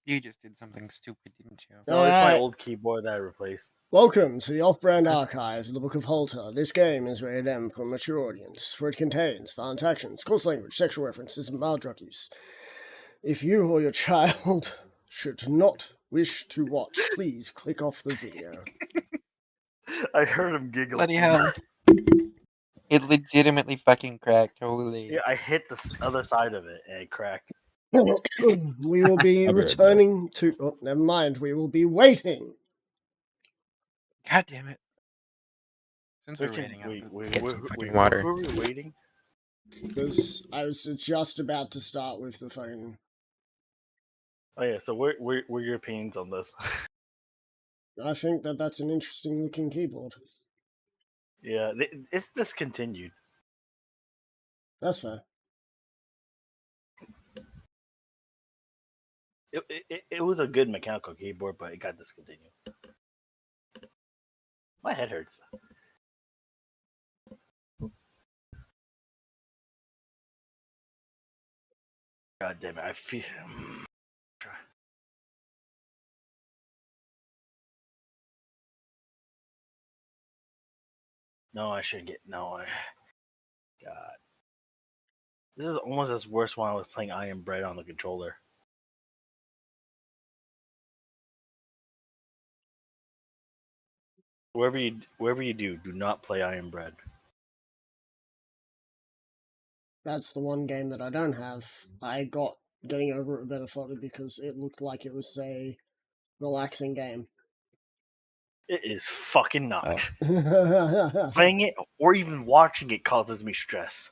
You just did something stupid, didn't you? No, it's my Alright. old keyboard that I replaced. Welcome to the Off-Brand Archives of the Book of Halter. This game is rated M for a mature audience, for it contains violent actions, coarse language, sexual references, and mild drug use. If you or your child should not wish to watch, please click off the video. I heard him giggle. Bloody hell. It legitimately fucking cracked. Holy. Yeah, I hit the other side of it and it cracked. We will be I'll be right returning to... Oh, never mind. We will be waiting. God damn it. Since we're Wait, waiting, I'll wait, get wait, some fucking wait, water. who are we waiting? Because I was just about to start with the fucking... Oh yeah, so what are your opinions on this? I think that that's an interesting looking keyboard. Yeah, it's discontinued. That's fair. It was a good mechanical keyboard, but it got discontinued. My head hurts. God damn it, I feel... No, I shouldn't get... No, God. This is almost as worse when I was playing Iron Bread on the controller. Wherever you do not play Iron Bread. That's the one game that I don't have. I got Getting Over It better for it because it looked like it was a relaxing game. It is fucking not. Yeah, Playing it or even watching it causes me stress.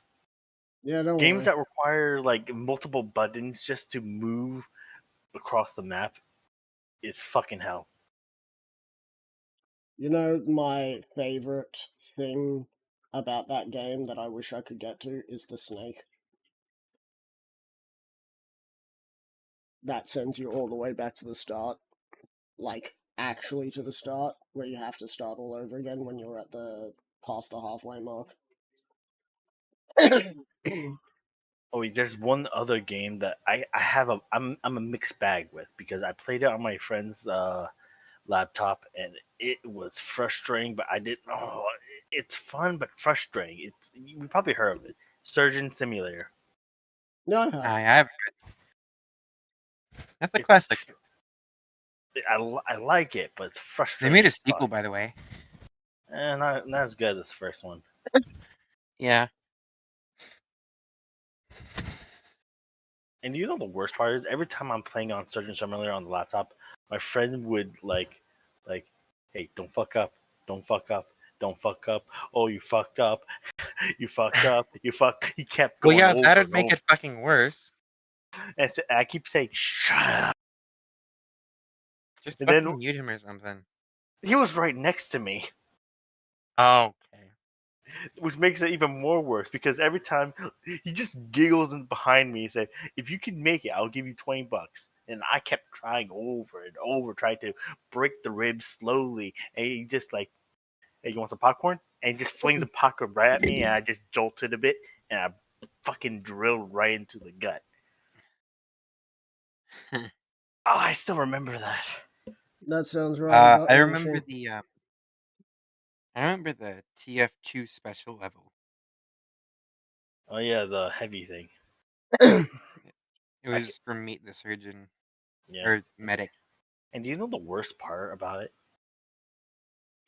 don't Games worry. that require like multiple buttons just to move across the map is fucking hell. You know, my favorite thing about that game that I wish I could get to is the snake. That sends you all the way back to the start. Like, actually to the start, where you have to start all over again when you're at past the halfway mark. Oh, wait, there's one other game that I'm a mixed bag with because I played it on my friend's laptop and it was frustrating, but I didn't. Oh, it's fun but frustrating. We probably heard of it, Surgeon Simulator. No, I have. I have. That's a It's- classic. I like it, but it's They frustrating. made a as sequel, fuck. by the way. And not as good as the first one. Yeah. And you know the worst part is every time I'm playing on Surgeon Simulator on the laptop, my friend would like, hey, don't fuck up, don't fuck up, don't fuck up. Oh, you fucked up, you fucked up, you fuck. He kept Well, going yeah, over that'd and make over. it fucking worse. And I keep saying shut up. Just And fucking then mute him or something. he was right next to me, Oh, okay. which makes it even more worse because every time he just giggles behind me and say, "If you can make it, I'll give you $20." And I kept trying over and over, trying to break the ribs slowly, and he just like, "Hey, you want some popcorn?" And he just flings the popcorn right at me, and I just jolted a bit, and I fucking drilled right into the gut. Oh, I still remember that. That sounds right. I remember the TF2 special level. Oh yeah, the heavy thing. It was from Meet the Surgeon. Yeah. Or Medic. And do you know the worst part about it?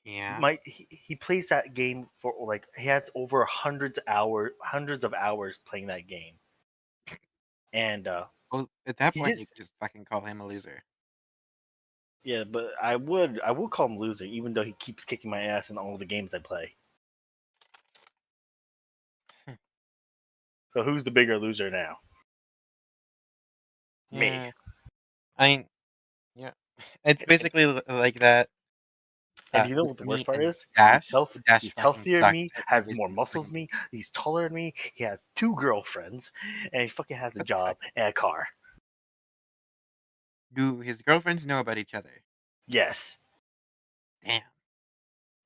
Yeah. He plays that game for like he has over hundreds of hours playing that game. And Well, at that he point, just you could just fucking call him a loser. yeah, but I would call him loser even though he keeps kicking my ass in all the games I play. So who's the bigger loser now? Yeah. Me. I mean, yeah. It's basically like that. And do you know with what the me worst part and is? Dash. Dash He's fucking healthier than sucks me, at has every more single muscles than fucking me, he's taller than me, he has 2 girlfriends, and he fucking has a job and a car. Do his girlfriends know about each other? Yes. Damn.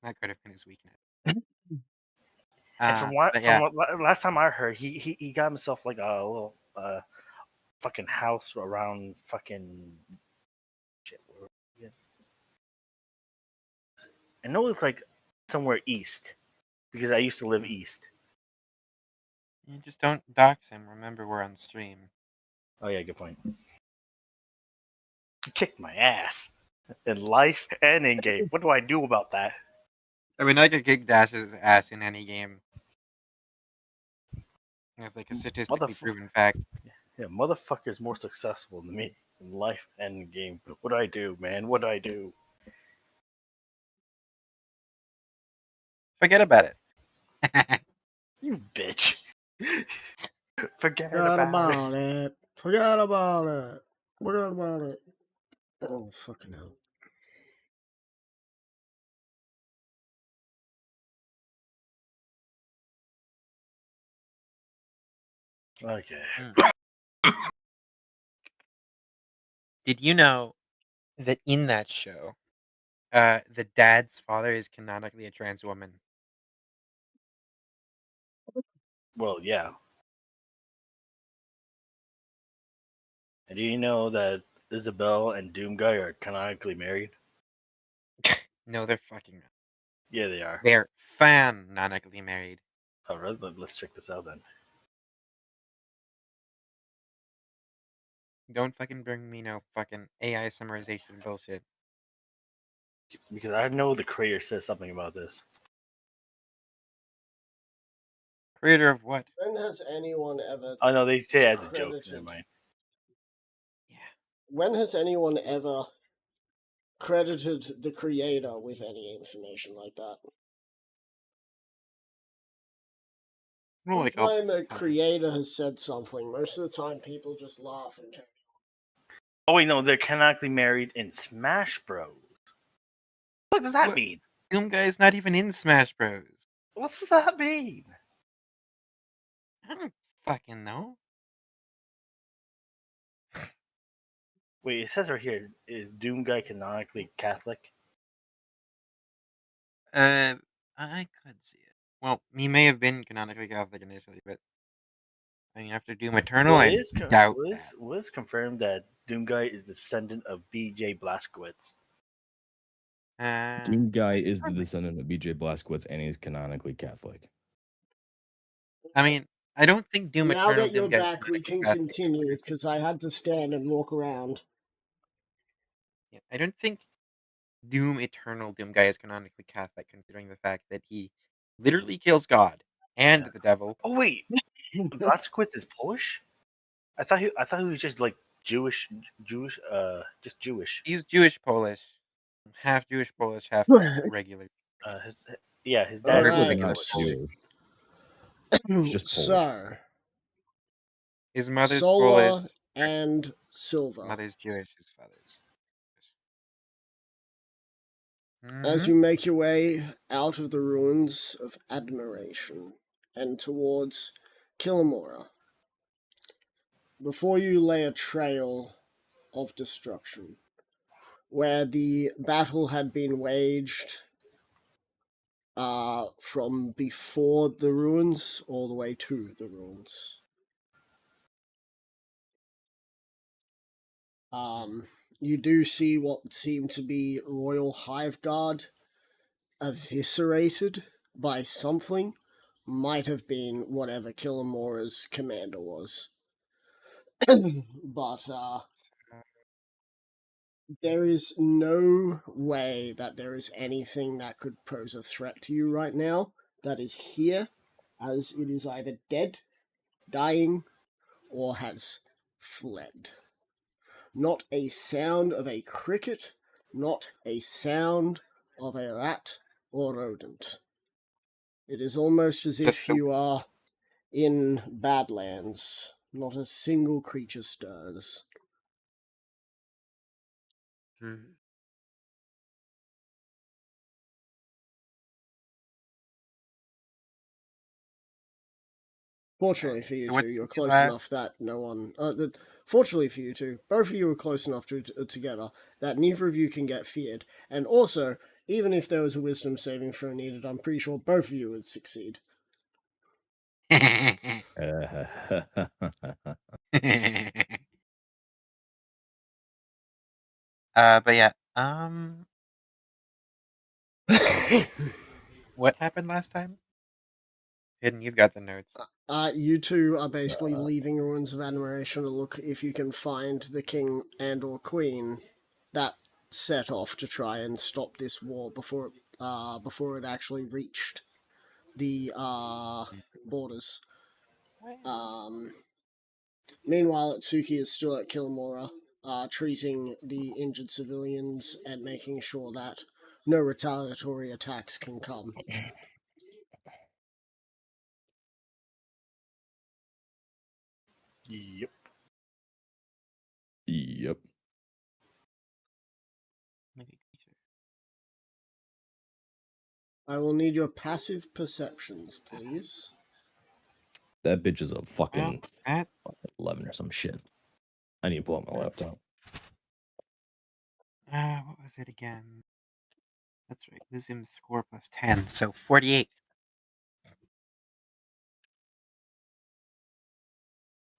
That could have been his weakness. And from last time I heard, he got himself like a little fucking house around fucking Shit, where are we again? I know it's like somewhere east because I used to live east. You just don't dox him. Remember, we're on stream. Oh yeah, good point. He kicked my ass in life and in game. What do I do about that? I mean, I could kick Dash's ass in any game. That's like a statistically proven fact. Yeah, motherfucker's more successful than me in life and in game. What do I do, man? What do I do? Forget about it. You bitch. Forget Forget about it. about it. Forget about it. Forget about it. Oh, fucking hell. Okay. Did you know that in that show, the dad's father is canonically a trans woman? Well, yeah. And do you know that Isabel and Doomguy are canonically married? No, they're fucking not. Yeah, they are. They're fanonically married. All right, let's check this out then. Don't fucking bring me no fucking AI summarization bullshit. Because I know the creator says something about this. Creator of what? When has anyone ever... Oh no, they say it as a joke. credited- Never mind. Yeah. When has anyone ever credited the creator with any information like that? Well, Every like, oh, time a creator has said something, most of the time people just laugh and carry Oh wait, no, they're canonically married in Smash Bros. What does that What? mean? Doom Guy's not even in Smash Bros. What does that mean? I don't fucking know. Wait, it says right here, is Doomguy canonically Catholic? I could see it. Well, he may have been canonically Catholic initially, but I mean, after Doom Eternal, Well, I doubt that. was confirmed that Doomguy is descendant of B.J. Blazkowicz. Doom Guy is the Probably. descendant of B.J. Blazkowicz, and he's canonically Catholic. I mean, I don't think Doom Now Eternal that you're Doom Guy's back, we canonically can Catholic. continue, because I had to stand and walk around. Yeah, I don't think Doom Eternal Doom Guy is canonically Catholic, considering the fact that he literally kills God and the devil. Oh wait, Blazkowicz is Polish? I thought he was just like Jewish, just Jewish. He's Jewish Polish, half Jewish Polish, half regular. His, yeah, his All dad's right. like Not Polish. Jewish. He's just Polish. So, His mother's Solar Polish, and Silver. mother's Jewish, his father's. As Mhm. you make your way out of the ruins of Admiration and towards Killamora, before you lay a trail of destruction, where the battle had been waged from before the ruins all the way to the ruins. You do see what seemed to be Royal Hive Guard eviscerated by something. Might have been whatever Killamora's commander was. But there is no way that there is anything that could pose a threat to you right now that is here, as it is either dead, dying, or has fled. Not a sound of a cricket, not a sound of a rat or rodent. It is almost as if you are in Badlands. Not a single creature stirs. Mhm. Fortunately for you So what two, you're did you close have? enough that no one. Fortunately for you two, both of you are close enough together that neither of you can get feared. And also, even if there was a wisdom saving throw needed, I'm pretty sure both of you would succeed. But yeah. What happened last time? Hidden, you've got the notes. You two are basically leaving Ruins of Admiration to look if you can find the king and or queen that set off to try and stop this war before it actually reached the borders. Meanwhile, Atsuki is still at Kilmora, treating the injured civilians and making sure that no retaliatory attacks can come. Yep. Yep. I will need your passive perceptions, please. That bitch is a fucking That 11 or some shit. I need to pull out my laptop. what was it again? That's right. Wisdom score plus 10, so 48.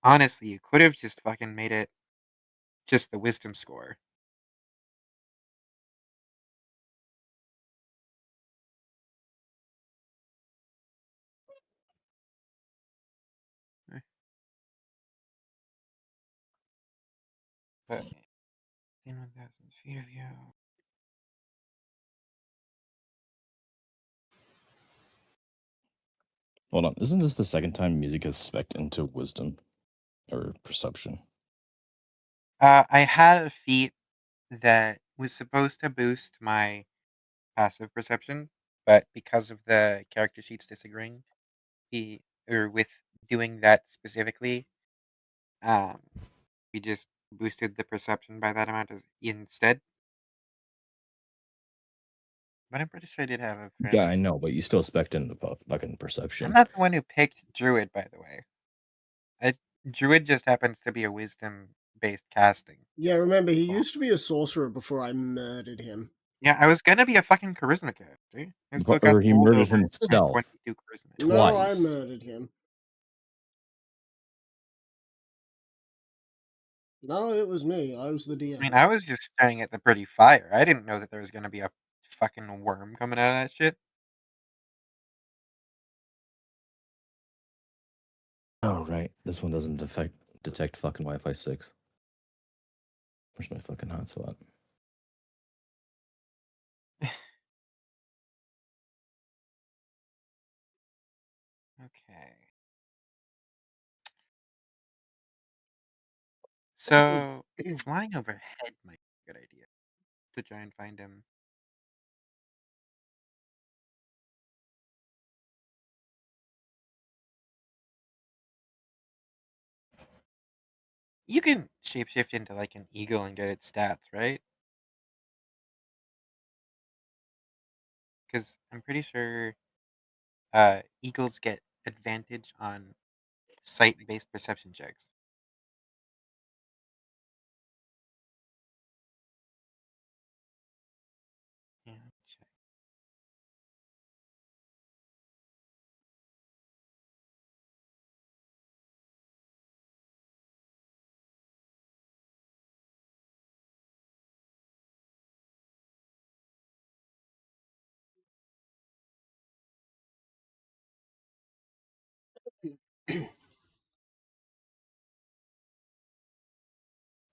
Honestly, you could have just fucking made it just the wisdom score. But in 1,000 feet of you. Hold on. Isn't this the second time music has spec'd into wisdom or perception? I had a feat that was supposed to boost my passive perception, but because of the character sheets disagreeing, with doing that specifically, um, we just boosted the perception by that amount instead. But I'm pretty sure I did have a friend. Yeah, I know, but you still spec'd into fucking I'm perception. not the one who picked Druid, by the way. Druid just happens to be a wisdom-based casting. Yeah, remember, he used to be a sorcerer before I murdered him. Yeah, I was gonna be a fucking charisma character. I still got Or he rolled murdered over at himself 22 charisma. No, I twice. murdered him. No, it was me. I was the DM. I mean, I was just staring at the pretty fire. I didn't know that there was gonna be a fucking worm coming out of that shit. Oh, right. This one doesn't detect fucking Wi-Fi 6. Where's my fucking hotspot? Okay. So flying overhead might be a good idea to try and find him. You can shapeshift into like an eagle and get its stats, right? Because I'm pretty sure eagles get advantage on sight-based perception checks. Yeah, check.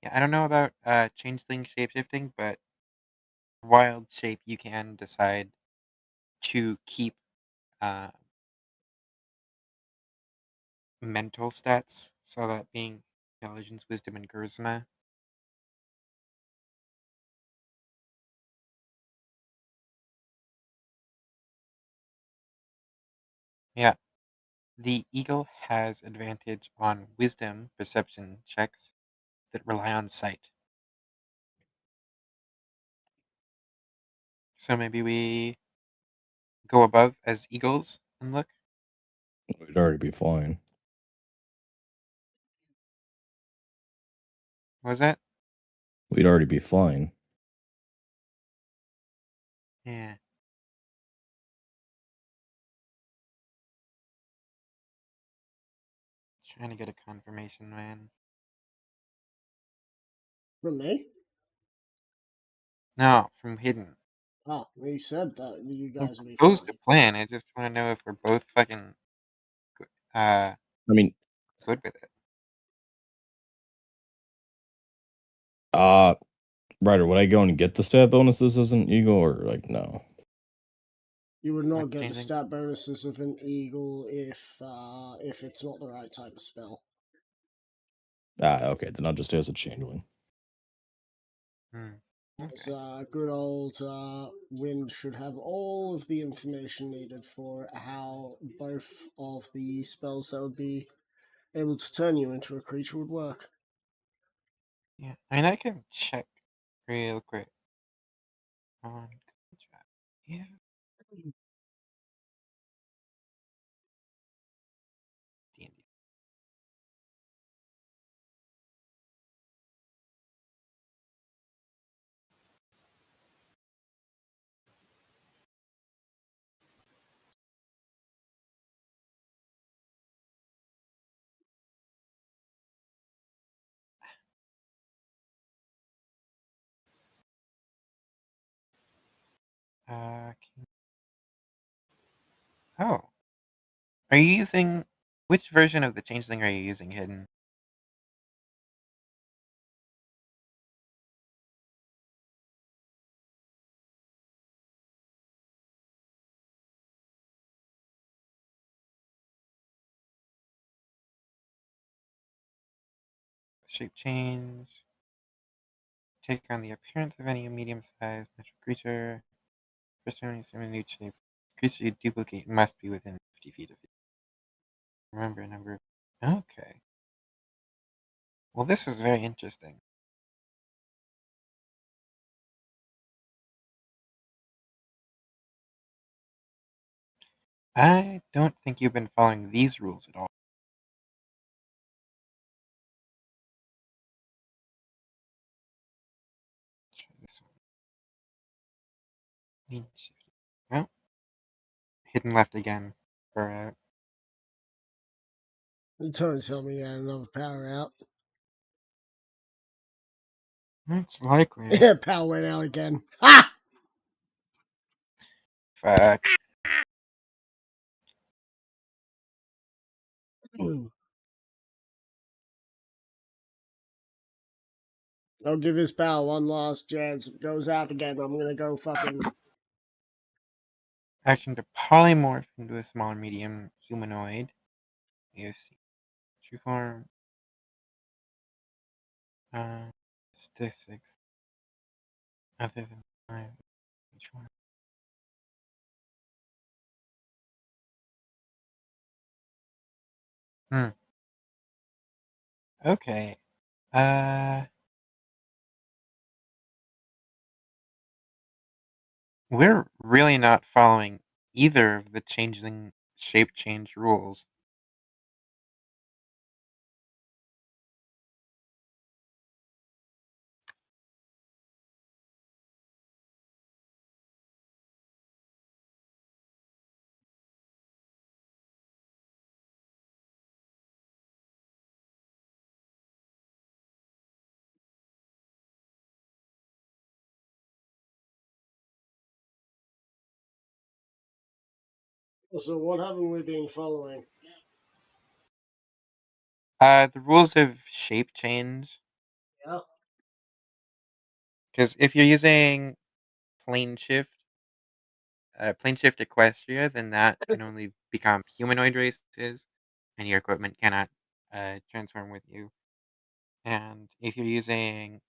Yeah, I don't know about changeling shapeshifting, but wild shape you can decide to keep uh, mental stats, so that being intelligence, wisdom, and charisma. Yeah, the eagle has advantage on wisdom perception checks that rely on sight. So maybe we go above as eagles and look. We'd already be flying. What was that? We'd already be flying. Yeah. Trying to get a confirmation, man. From me? No, from hidden. Oh, we said that you I'm guys would be proposed fine. a plan. I just want to know if we're both fucking uh I mean, good with it. uh, Ryder, would I go and get the stat bonuses as an eagle or like no? You would Like not get the changing. stat bonuses of an eagle if it's not the right type of spell. Ah, okay, then I'll just stay as a changeling. Hmm. As Okay. good old Wind should have all of the information needed for how both of the spells that would be able to turn you into a creature would work. Yeah. I mean, I can check real quick on contract. Yeah. D&D. Can- oh, are you using which version of the changeling are you using hidden? Shape change. Take on the appearance of any medium-sized natural creature. First time you assume a new shape. Creature you duplicate must be within 50 feet of you. Remember a number. Okay. Well, this is very interesting. I don't think you've been following these rules at all. Try this one. Lean shift. Well, hidden left again. For Don't tell me you had another power out. it's likely. Yeah, power went out again. Ha! Fuck. I'll give his power one last chance. If it goes out again, I'm gonna go fucking. Action to polymorph into a small or medium humanoid. AOC. True form. Statistics. Other than 5. Each one. Hmm. Okay. Uh, we're really not following either of the changeling shape change rules. So what haven't we been following? The rules of shape change. Yeah. Because if you're using plane shift, plane shift Equestria, then that can only become humanoid races, and your equipment cannot transform with you. And if you're using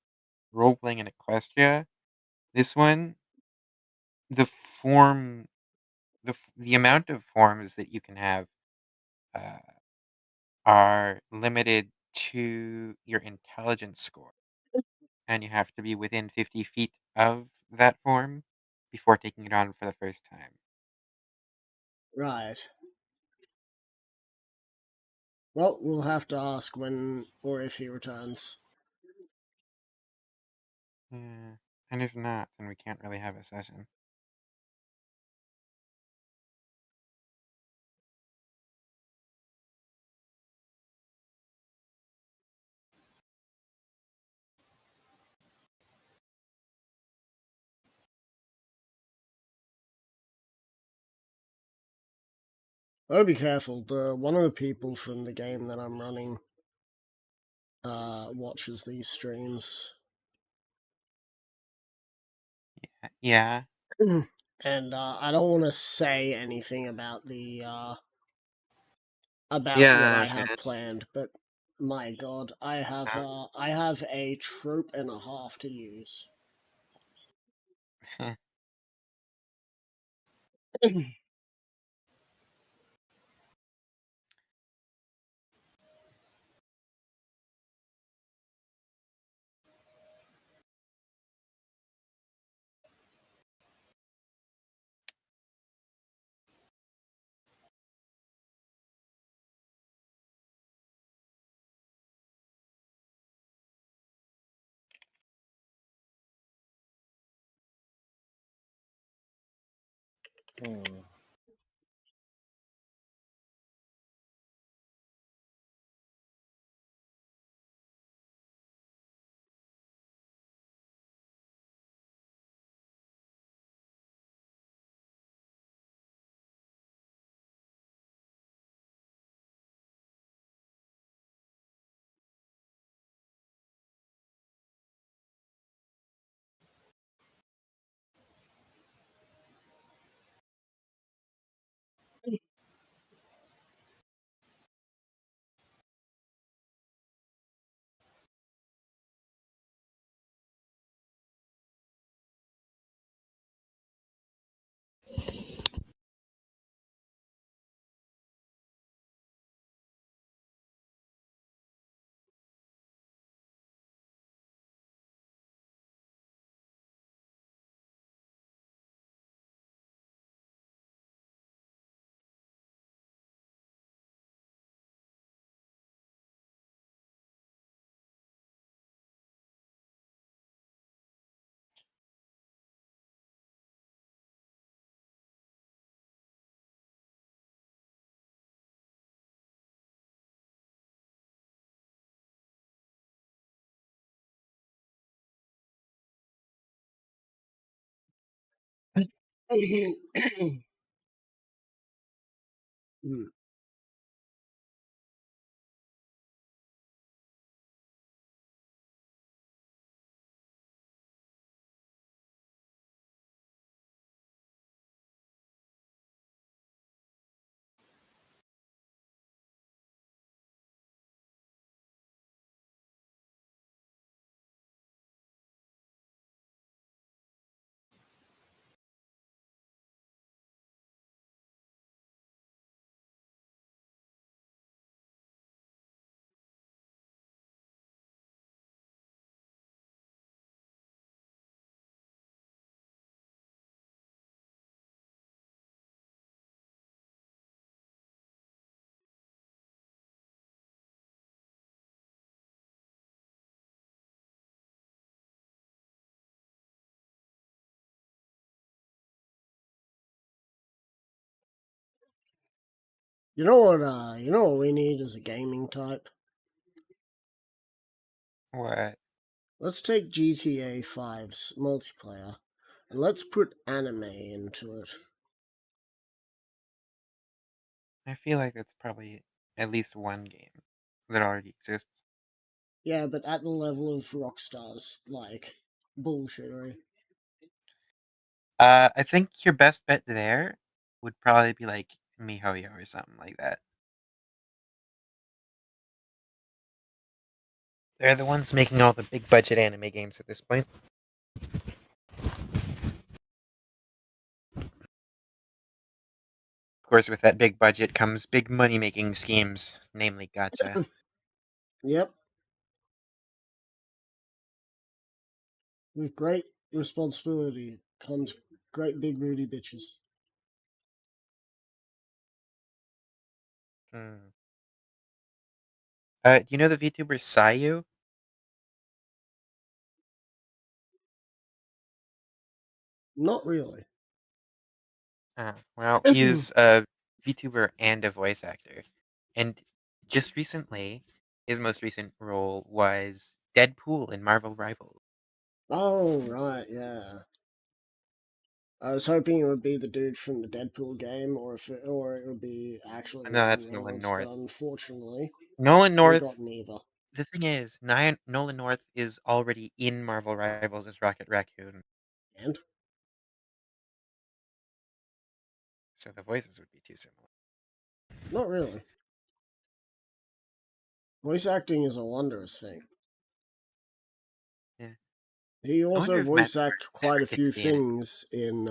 role playing in Equestria, this one, the form, the amount of forms that you can have uh, are limited to your intelligence score, and you have to be within 50 feet of that form before taking it on for the first time. Right. Well, we'll have to ask when or if he returns. Yeah. And if not, then we can't really have a session. I'll be careful. One of the people from the game that I'm running watches these streams. Yeah. And I don't want to say anything about the about what I Yeah, have planned, but my god, I have a trope and a half to use. man. Hmm. Hmm. You know what? You know what we need as a gaming type. What? Let's take GTA 5's multiplayer and let's put anime into it. I feel like it's probably at least one game that already exists. Yeah, but at the level of Rockstar's like bullshittery. I think your best bet there would probably be like MiHoYo or something like that. They're the ones making all the big budget anime games at this point. Of course, with that big budget comes big money making schemes, namely gotcha. Yep. With great responsibility comes great big booty bitches. Hmm. Do you know the VTuber Sayu? Not really. Well, he's a VTuber and a voice actor. And just recently, his most recent role was Deadpool in Marvel Rivals. Oh, right, yeah. I was hoping it would be the dude from the Deadpool game, or it would be actually No, Ryan that's Nolan Reynolds, but North. unfortunately, Nolan we North. got neither. The thing is, Nolan North is already in Marvel Rivals as Rocket Raccoon, And so the voices would be too similar. not really. Voice acting is a wondrous thing. Yeah. He I wonder also if Matt voice acted ever quite a gets to few be in it. things in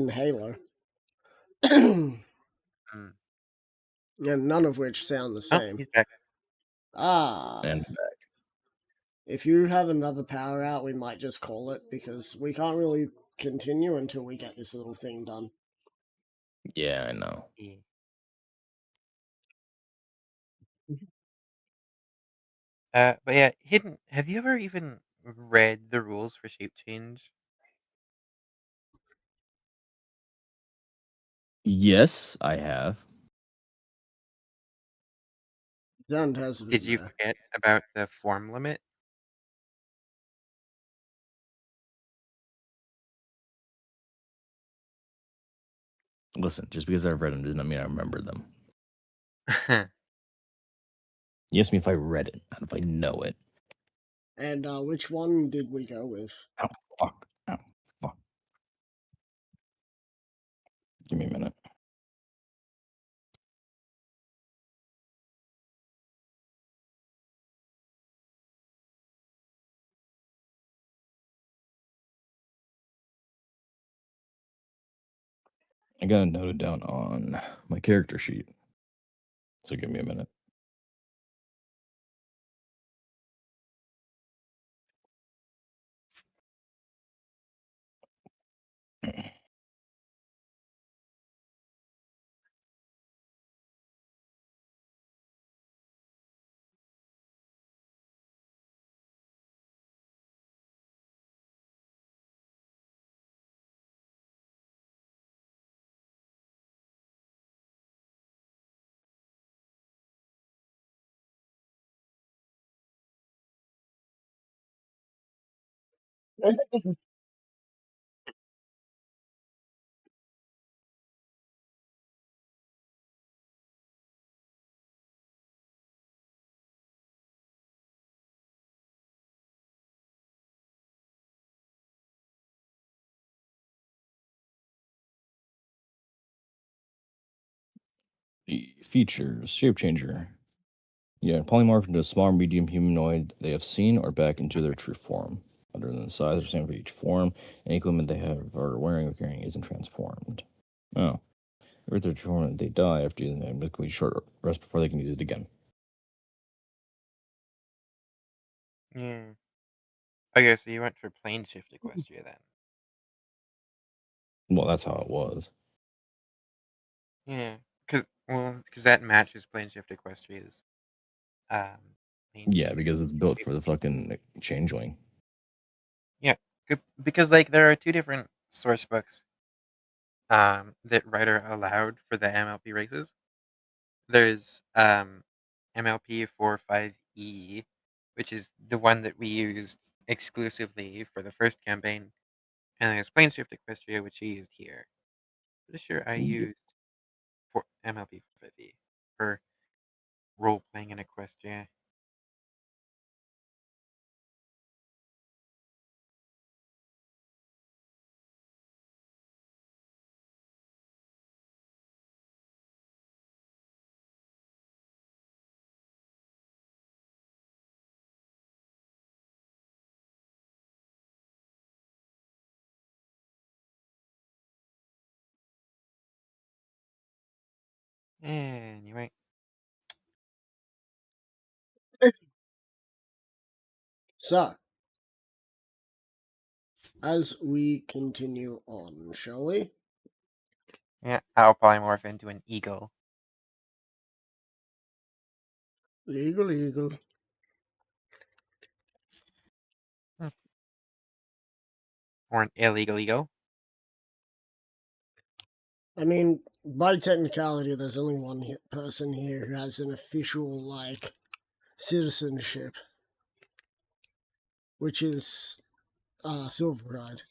Halo. And Mm. none of which sound the Oh, same. he's back. And If you have another power out, we might just call it, because we can't really continue until we get this little thing done. yeah, I know. Yeah. But yeah, Hidden, have you ever even read the rules for shape change? Yes, I have. Sound has Did been you there. forget about the form limit? Listen, just because I've read them does not mean I remember them. You asked me if I read it, not if I know it. And which one did we go with? Ow, fuck. Ow, fuck. Give me a minute. I gotta note it down on my character sheet. So give me a minute. The features shape changer. Yeah, polymorph into a small or medium humanoid they have seen or back into their true form. Other than the size or same for each form, any equipment they have are wearing or carrying isn't transformed. Oh. If they're transformed, they die after using a medically short rest before they can use it again. Yeah. Okay, so you went for plane shift Equestria then. Well, that's how it was. Yeah, because that matches plane shift Equestria's plane Yeah, shift. because it's built for the fucking changeling. Yeah, because like there are two different source books that writer allowed for the MLP races. There's MLP 45E, which is the one that we used exclusively for the first campaign, and there's plane shift Equestria, which we used here. Pretty sure I Yeah. used for MLP 45E for role playing in Equestria. Anyway, So, as we continue on, shall we? yeah, I'll polymorph into an eagle. Eagle, eagle. Hmm. Or an illegal eagle. I mean, by technicality, there's only one person here who has an official, citizenship, which is Silver Pride.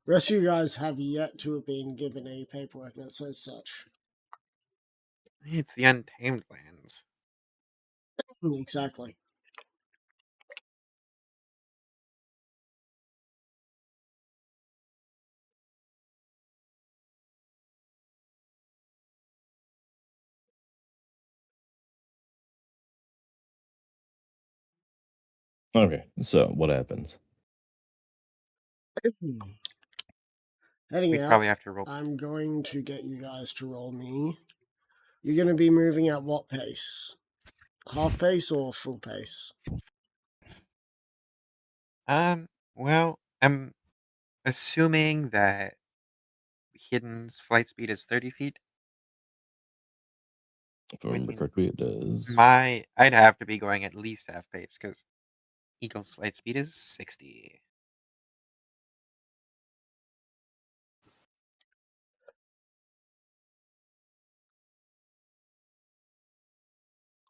Rest of you guys have yet to have been given any paperwork that says such. It's the Untamed Lands. Exactly. Okay, so what happens? Heading We'd out, probably have to roll. I'm going to get you guys to roll me. You're going to be moving at what pace? Half pace or full pace? Well, I'm assuming that Hidden's flight speed is 30 feet, If I which remember means correctly, it does. I'd have to be going at least half pace because Eagle's flight speed is 60.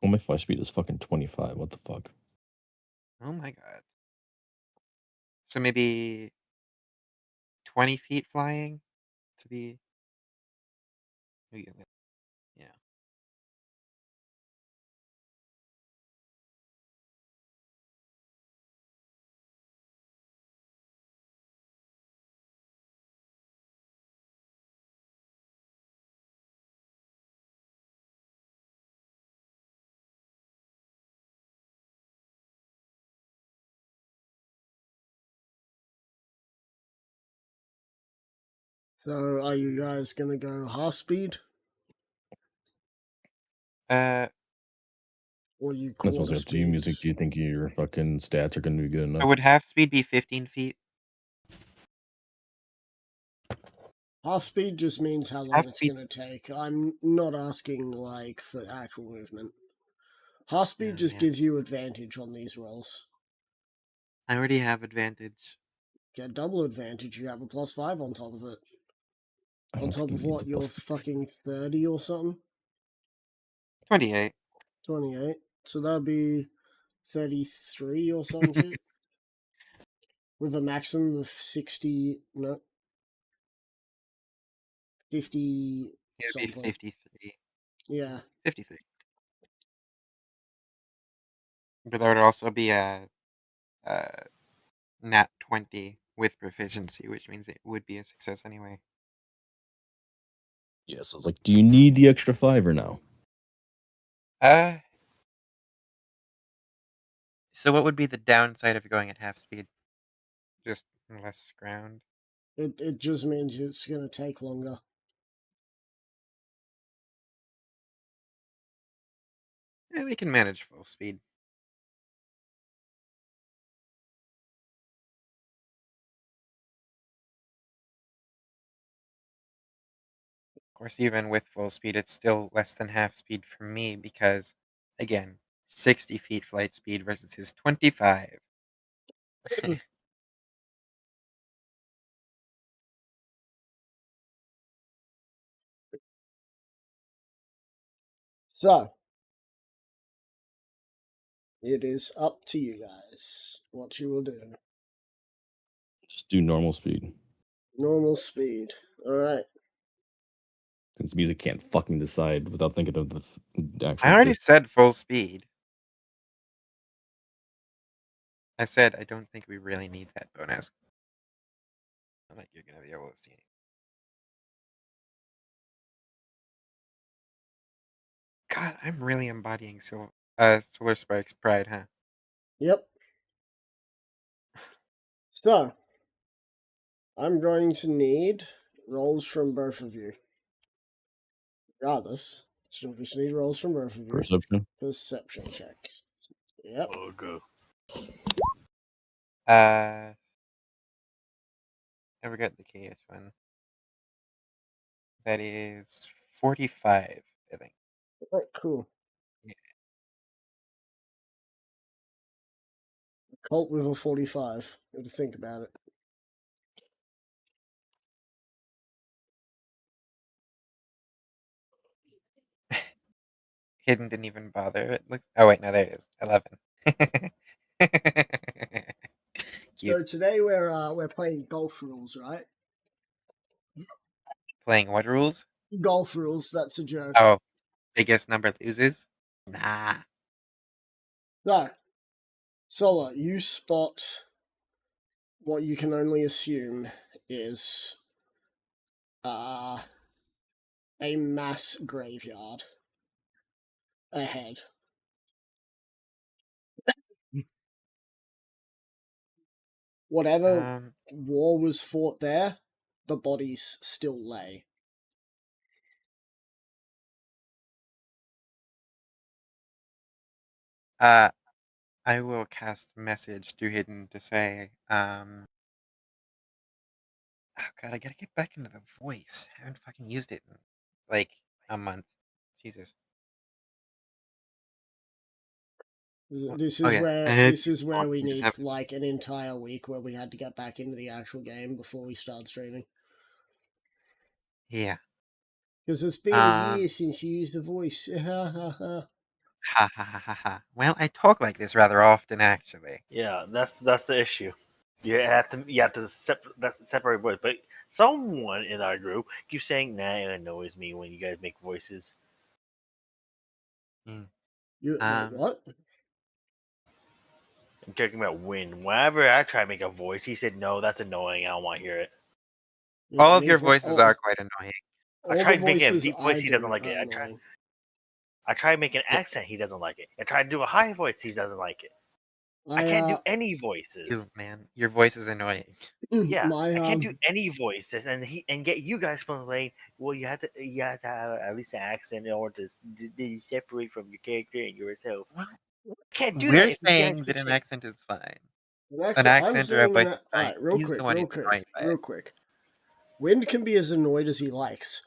Oh, my fly speed is fucking 25. What the fuck? Oh my god. So maybe 20 feet flying to be. Yeah. So, are you guys going to go half speed? Uh, Or you That's quarter mostly up to you, speed? music. Do you think your fucking stats are going to be good so enough? would half speed be 15 feet? Half speed just means how long Half it's speed. going to take. I'm not asking, like, for actual movement. Half speed Oh just man, gives you advantage on these rolls. I already have advantage. Get double advantage, you have a +5 on top of it. I On don't top think of it needs what, a you're plus. fucking 30 or something? 28. 28. So that'd be 33 or some shit. With a maximum of 60, no, 50 It'd be something. 53. Yeah. 53. But that would also be a nat 20 with proficiency, which means it would be a success anyway. Yeah, so it's like, do you need the extra 5 or no? Uh, so what would be the downside of going at half speed? Just less ground. It just means it's going to take longer. Yeah, we can manage full speed. Of course, even with full speed, it's still less than half speed for me because, again, 60 feet flight speed versus his 25. So, it is up to you guys what you will do. Just do normal speed. Normal speed. Alright. Since music can't fucking decide without thinking of the I actual already distance. said full speed. I said I don't think we really need that bonus. I'm like you're gonna be able to see it. God, I'm really embodying Solar Spark's pride, huh? Yep. So, I'm going to need rolls from both of you. Regardless, still just need rolls from both of you. Perception. Perception checks. Yep. Oh, go. I forgot the KS one. That is 45, I think. Alright, cool. Yeah. Colt with a 45. Got to think about it. Hidden didn't even bother. It looks. Oh wait, no, there it is. 11. you. So today we're playing golf rules, right? Playing what rules? Golf rules. That's a joke. Oh, biggest number loses? Nah. No, Sola, you spot what you can only assume is a mass graveyard ahead. Whatever war was fought there, the bodies still lay. I will cast message to Hidden to say, oh god, I gotta get back into the voice. I haven't fucking used it in like a month. Jesus. This Oh is yeah. where we You just need have like an entire week where we had to get back into the actual game before we start streaming. yeah. Because it's been a year since you used the voice. Ha ha ha ha ha. Well, I talk like this rather often, actually. Yeah, that's the issue. You have to separate voice. But someone in our group keeps saying, "Nah, it annoys me when you guys make voices." Mm. Wait, what? I'm talking about Win. Whenever I try to make a voice, he said, "No, that's annoying. I don't want to hear it." All of your voices are quite annoying. I All the tried making a voices deep voice, I he doesn't do like are it. annoying. I try to make an accent, he doesn't like it. I try to do a high voice, he doesn't like it. I can't do any voices. Ew, man, your voice is annoying. Yeah, my I can't do any voices, and get you guys complain. Well, you have to have at least an accent in order to separate from your character and yourself. Well, Can't do that we're if you guys saying keep that an saying. accent is fine. An An I'm accent or a saying voice an. is fine. Alright, real He's the quick, one real who's quick, annoyed by real it. quick. Wind can be as annoyed as he likes,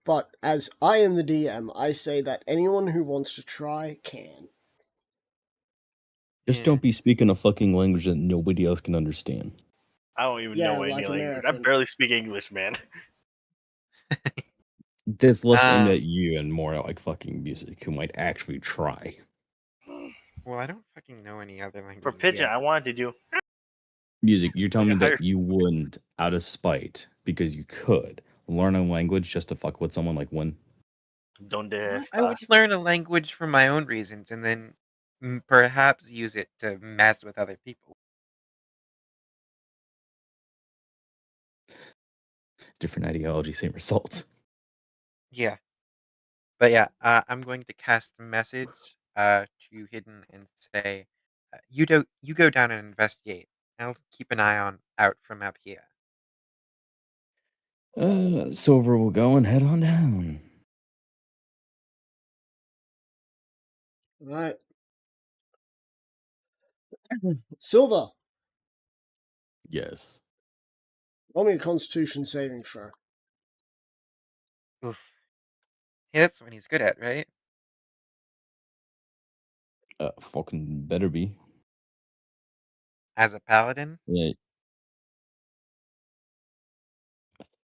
but as I am the DM, I say that anyone who wants to try can. Just Yeah. don't be speaking a fucking language that nobody else can understand. I don't even Yeah, know any like language. I American. barely speak English, man. That's less aimed at you and more at like fucking music, who might actually try. Well, I don't fucking know any other languages For Pigeon, yet. I wanted to do. Music, you're telling Like me a that higher- you wouldn't, out of spite, because you could, learn a language just to fuck with someone like one? Donde Well, I está? would learn a language for my own reasons and then perhaps use it to mess with other people. Different ideology, same results. Yeah. But yeah, I'm going to cast a message to Hidden and say, you go down and investigate. I'll keep an eye out from up here. Silver will go and head on down. Right. Silver, Yes. roll me a Constitution saving throw. Oof. Hey, that's what he's good at, right? Fucking better be. As a paladin. Yeah.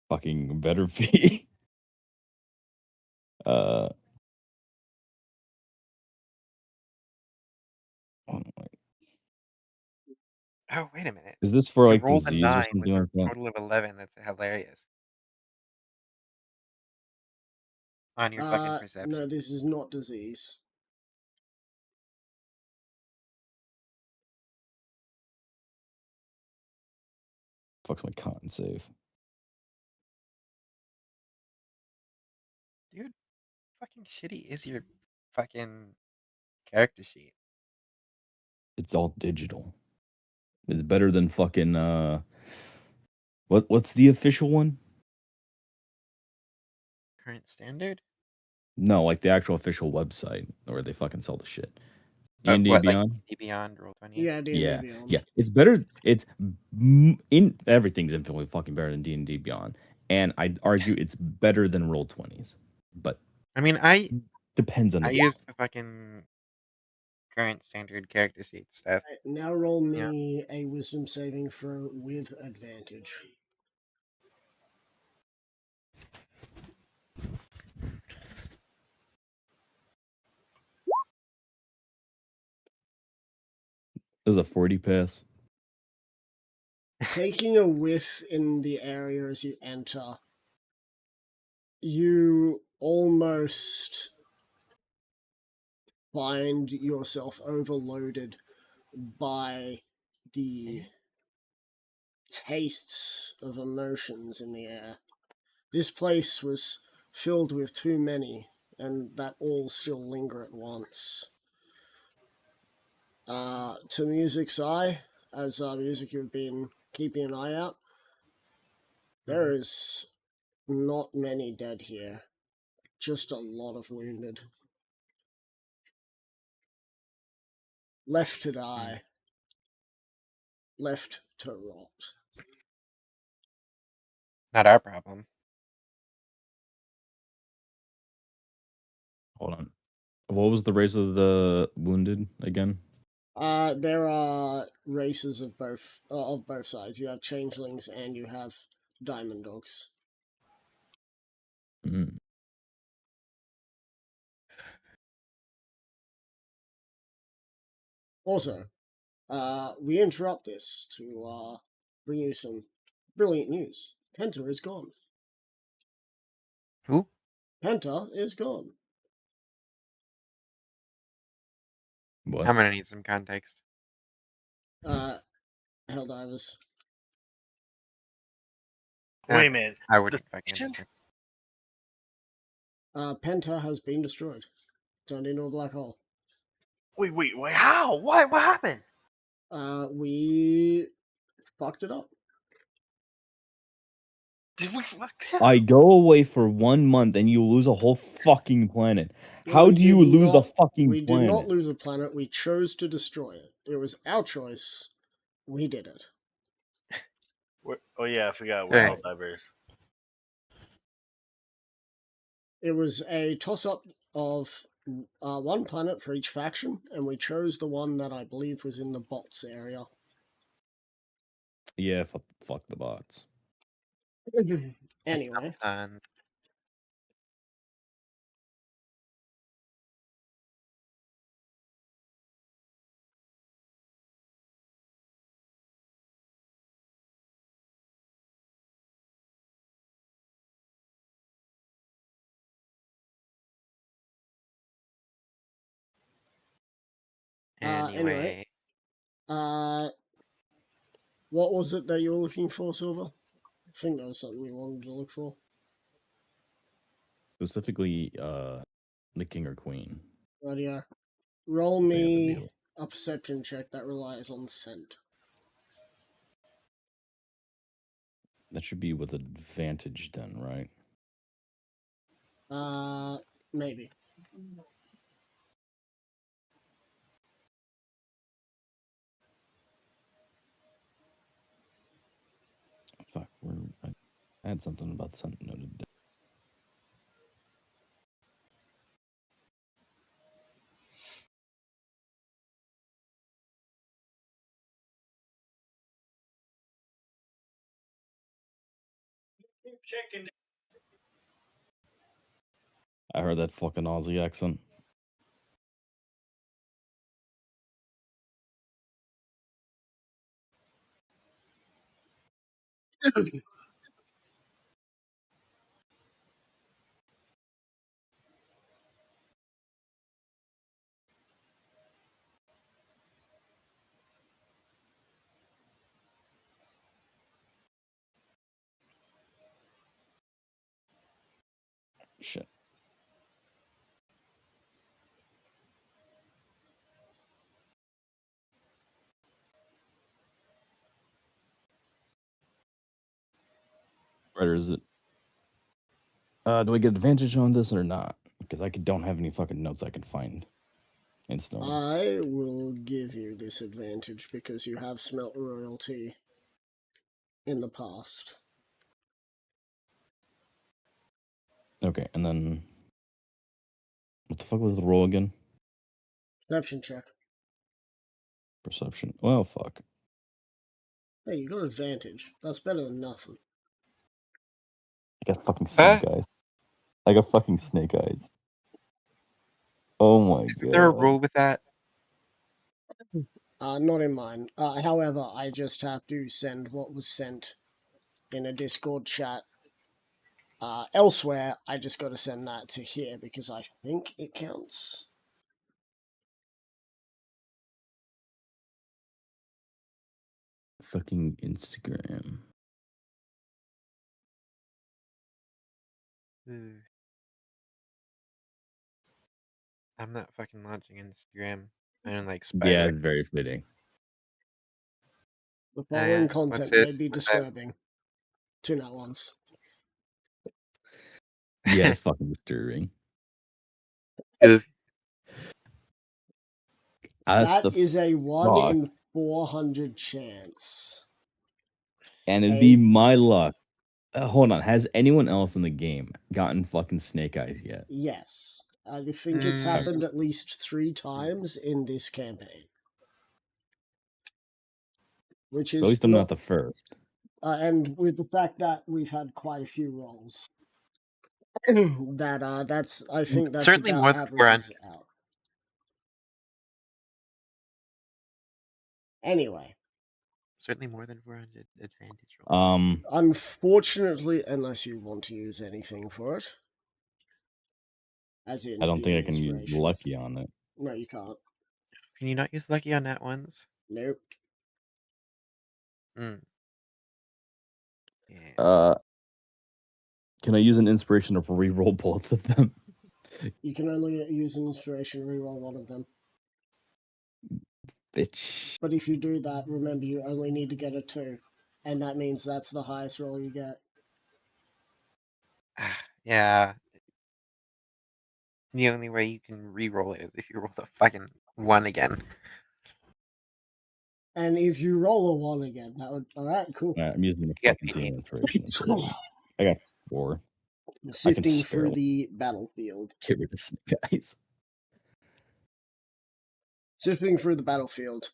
Fucking better be. uh. Oh my. Oh, wait a minute. Is this for You like rolled a disease or 9 with something a like that? total of 11. That's hilarious. On your fucking perception. No, this is not disease. Fuck's my con save. Dude, fucking shitty is your fucking character sheet. It's all digital. It's better than fucking what's the official one? Current standard? No, like the actual official website where they fucking sell the shit. D&D What, like Beyond? D Beyond Roll20? Yeah, D&D Yeah. Beyond. Yeah. It's better. It's in everything's infinitely fucking better than D&D Beyond. And I'd argue it's better than Roll20s. But I mean, I depends on the use the fucking current standard character sheet stuff. Right, now roll Yeah. me a wisdom saving throw with advantage. There's a 40 pass. Taking a whiff in the area as you enter, you almost find yourself overloaded by the tastes of emotions in the air. This place was filled with too many, and that all still linger at once. To music's eye, as music you've been keeping an eye out, there is not many dead here, just a lot of wounded. Left to die, left to rot. Not our problem. Hold on. What was the race of the wounded again? There are races of both sides. You have changelings and you have diamond dogs. Mm. Also, we interrupt this to bring you some brilliant news. Penta is gone. Who? Penta is gone. What? I'm gonna need some context. Helldivers. Wait a minute. I wouldn't The fucking station? understand. Penta has been destroyed. Turned into a black hole. Wait. How? What happened? We fucked it up. Did we fuck him? I go away for 1 month and you lose a whole fucking planet. How We do you did lose a not- fucking We did not planet? lose a planet. We chose to destroy it. It was our choice. We did it. Oh yeah, I forgot we're Right. Helldivers. It was a toss-up of one planet for each faction, and we chose the one that I believe was in the bots area. Yeah, fuck the bots. Anyway, Anyway, what was it that you were looking for, Silver? I think that was something you wanted to look for. Specifically, the king or queen. Radio. Roll They have me revealed. a perception check that relies on scent. That should be with advantage then, right? Maybe. Fuck, I had something about scent noted. I heard that fucking Aussie accent. Shit. Right, or is it? Do I get advantage on this or not? Because I don't have any fucking notes I can find instantly. I will give you this advantage because you have smelt royalty in the past. Okay, and then what the fuck was the roll again? Perception check. Perception. Well, fuck. Hey, you got advantage. That's better than nothing. I got fucking snake eyes. I got fucking snake eyes. Oh my is god. there a rule with that? Not in mine. However, I just have to send what was sent in a Discord chat. Elsewhere, I just got to send that to here because I think it counts. Fucking Instagram. Ugh. I'm not fucking launching Instagram. I don't like Yeah, spyware. it's very fitting. The following What's content it? may be What's that? disturbing to no ones. Yeah, it's fucking disturbing. Oof. That is a 1 fuck? in 400 chance. And it'd A- be my luck. Hold on. Has anyone else in the game gotten fucking snake eyes yet? Yes. I think it's Mm, happened at least 3 times in this campaign. Which At is least I'm not the first. and with the fact that we've had quite a few rolls, that's I think that's certainly about more than 400. averages it out. Anyway, Certainly more than 400 advantage roll. unfortunately, unless you want to use anything for it, as in I don't think the I can use inspiration. lucky on it. No, you can't. Can you not use lucky on that ones? Nope. Mm. Yeah. Can I use an inspiration to re-roll both of them? You can only use an inspiration to reroll one of them. Bitch. But if you do that, remember you only need to get a 2. And that means that's the highest roll you get. Yeah. The only way you can re-roll it is if you roll the fucking 1 again. And if you roll a 1 again, that would... Alright, cool. Alright, I'm using the Yeah, fucking demon inspiration instead. I got 4. Sifting through barely the battlefield. get rid of snake eyes. Sifting through the battlefield,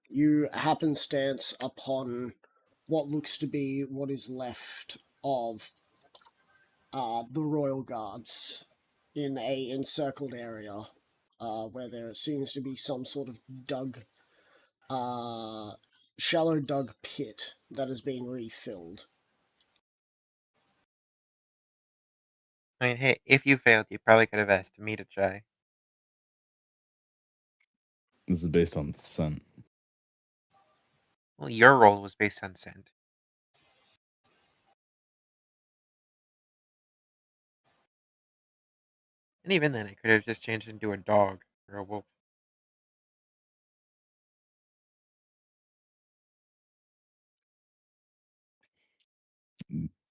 you happenstance upon what looks to be what is left of the royal guards in a encircled area where there seems to be some sort of shallow dug pit that has been refilled. I mean, hey, if you failed, you probably could have asked me to try. This is based on scent. Well, your roll was based on scent. And even then, I could have just changed into a dog or a wolf.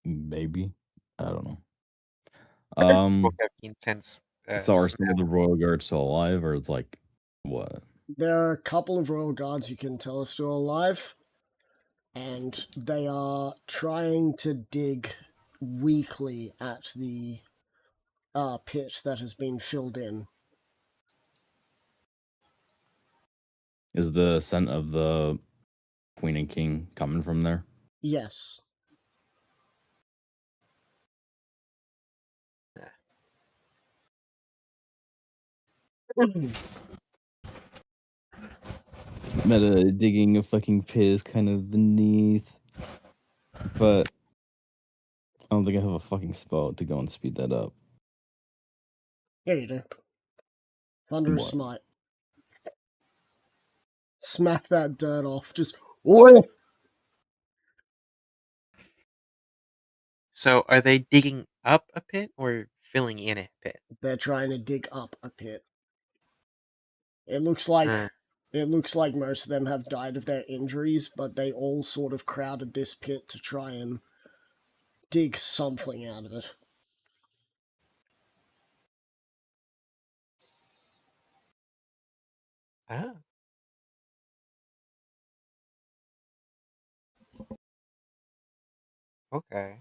Maybe. I don't know. Both have keen sense. So are some Smell. of the royal guards still alive, or it's like what? There are a couple of royal guards you can tell are still alive, and they are trying to dig weakly at the pit that has been filled in. Is the scent of the queen and king coming from there? Yes. Meta digging a fucking pit is kind of beneath, but I don't think I have a fucking spell to go and speed that up. Here you do. Thunderous What? Smite. Smack that dirt off. Just. Oi! So, are they digging up a pit or filling in a pit? They're trying to dig up a pit. It looks like most of them have died of their injuries, but they all sort of crowded this pit to try and dig something out of it. Ah. Okay.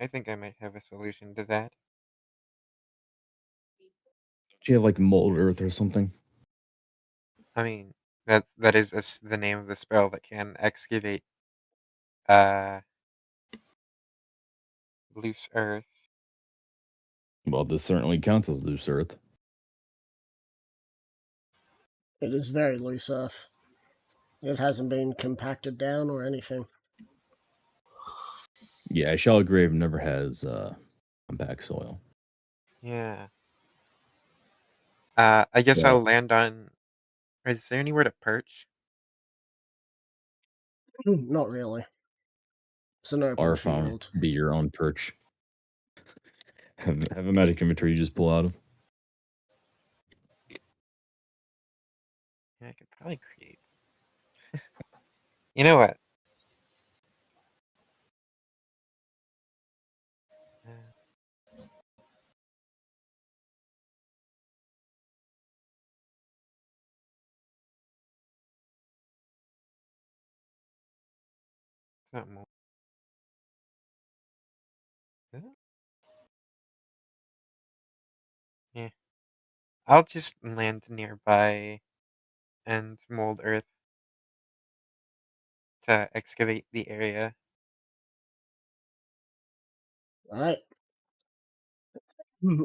I think I might have a solution to that. Do you have like mold earth or something? I mean, that is the name of the spell that can excavate loose earth. Well, this certainly counts as loose earth. It is very loose earth. It hasn't been compacted down or anything. Yeah, a shallow grave never has compact soil. Yeah. I guess Yeah. I'll land on. Is there anywhere to perch? Not really. It's an open Our farm field. be your own perch. Have a magic inventory you just pull out of. Yeah, I could probably create. You know what? Uh, something more. Is it? Yeah. I'll just land nearby and mold earth to excavate the area. All right.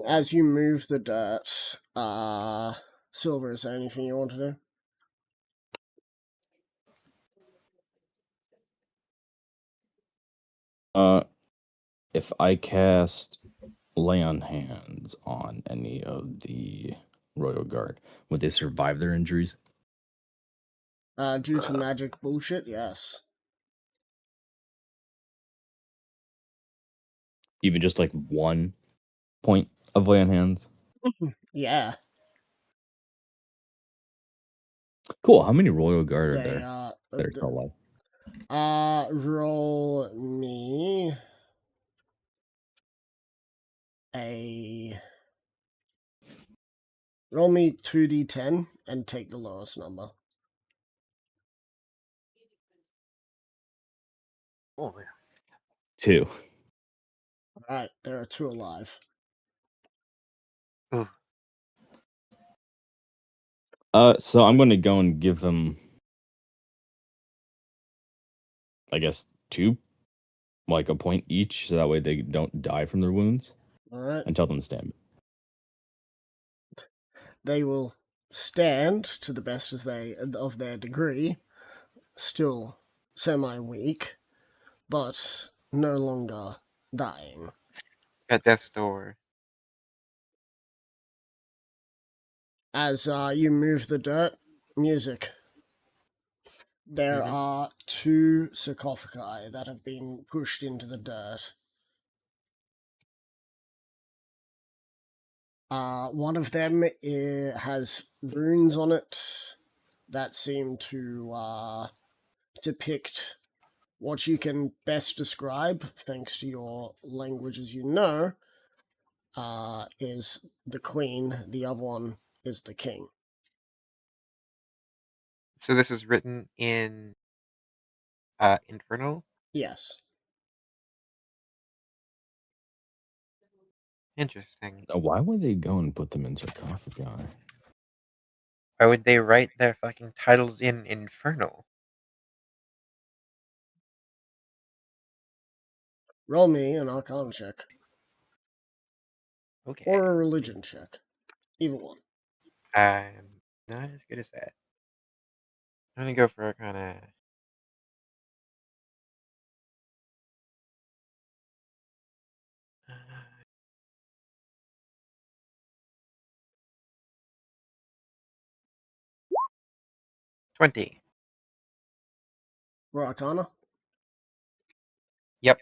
As you move the dirt, Silver, is there anything you want to do? If I cast lay on hands on any of the royal guard, would they survive their injuries? Due to magic bullshit, yes. Even just like 1 point of lay on hands? Yeah, Cool. How many royal guard are they there are. that are still alive? Roll me a. Roll me 2d10 and take the lowest number. Oh yeah. 2. Alright, there are 2 alive. Ooh. So I'm gonna go and give them, I guess, 2, like a point each, so that way they don't die from their wounds, Alright. and tell them to stand. They will stand to the best as of their degree, still semi-weak, but no longer dying. At death's door. As you move the dirt, music. There Mm-hmm. are 2 sarcophagi that have been pushed into the dirt. One of them has runes on it that seem to depict what you can best describe, thanks to your languages you know, is the queen. The other one is the king. So this is written in Infernal? Yes. Interesting. Why would they go and put them in sarcophagi? Why would they write their fucking titles in Infernal? Roll me an Arcana check Okay. or a religion check. Either one. I'm not as good as that. I'm gonna go for Arcana. 20. For Arcana? Yep.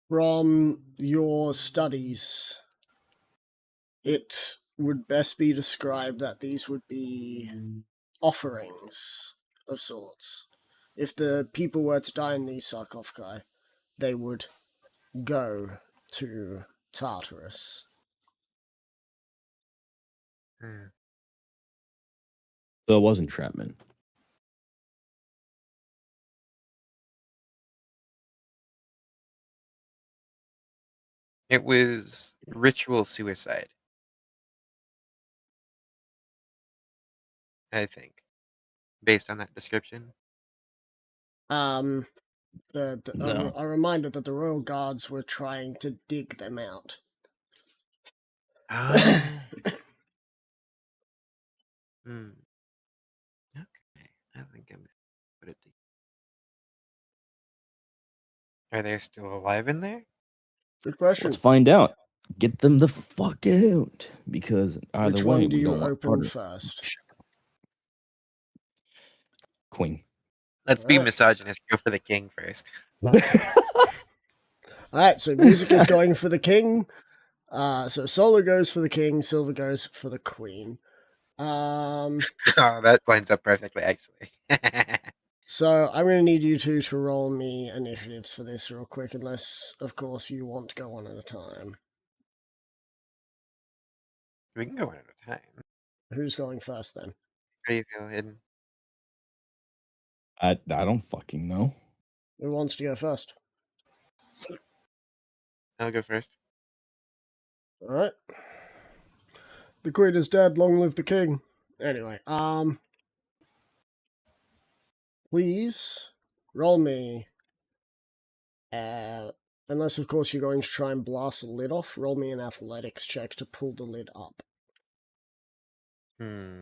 From your studies, it would best be described that these would be offerings of sorts. If the people were to die in these sarcophagi, they would go to Tartarus. Hmm. So it was entrapment. It was ritual suicide, I think, based on that description. A No. reminder that the royal guards were trying to dig them out. Oh. Hmm. Okay. I think I'm put it together. Are they still alive in there? Good question. Let's find out. Get them the fuck out. Because either Which way, one do we you don't want open partner. first? Queen. Let's be Alright. misogynist. Go for the king first. Alright, so music is going for the king. So Solar goes for the king, Silver goes for the queen. Oh, that lines up perfectly, actually. So I'm going to need you two to roll me initiatives for this real quick, unless, of course, you want to go one at a time. We can go one at a time. Who's going first then? How do you feel, Hidden? I don't fucking know. Who wants to go first? I'll go first. Alright. The queen is dead, long live the king. Anyway, please roll me. Unless, of course, you're going to try and blast the lid off, roll me an athletics check to pull the lid up. Hmm.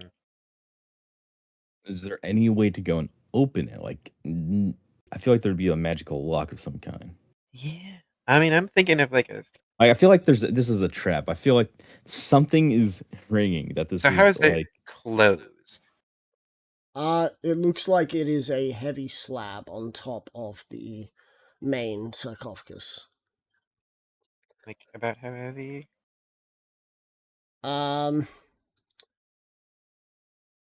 Is there any way to go and open it? Like, I feel like there'd be a magical lock of some kind. Yeah. I mean, I'm thinking of like a. I feel like this is a trap. I feel like something is ringing that this So how is is it like. closed? It looks like it is a heavy slab on top of the main sarcophagus. Like about how heavy?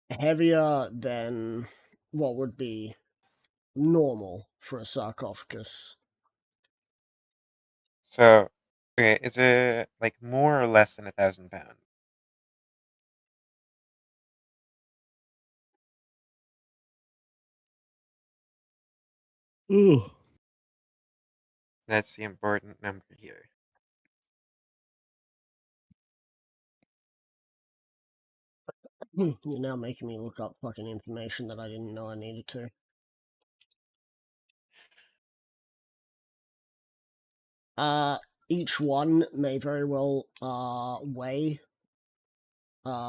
Heavier than what would be normal for a sarcophagus. So, okay, is it like more or less than 1,000 pounds? Ugh. That's the important number here. You're now making me look up fucking information that I didn't know I needed to. Each one may very well weigh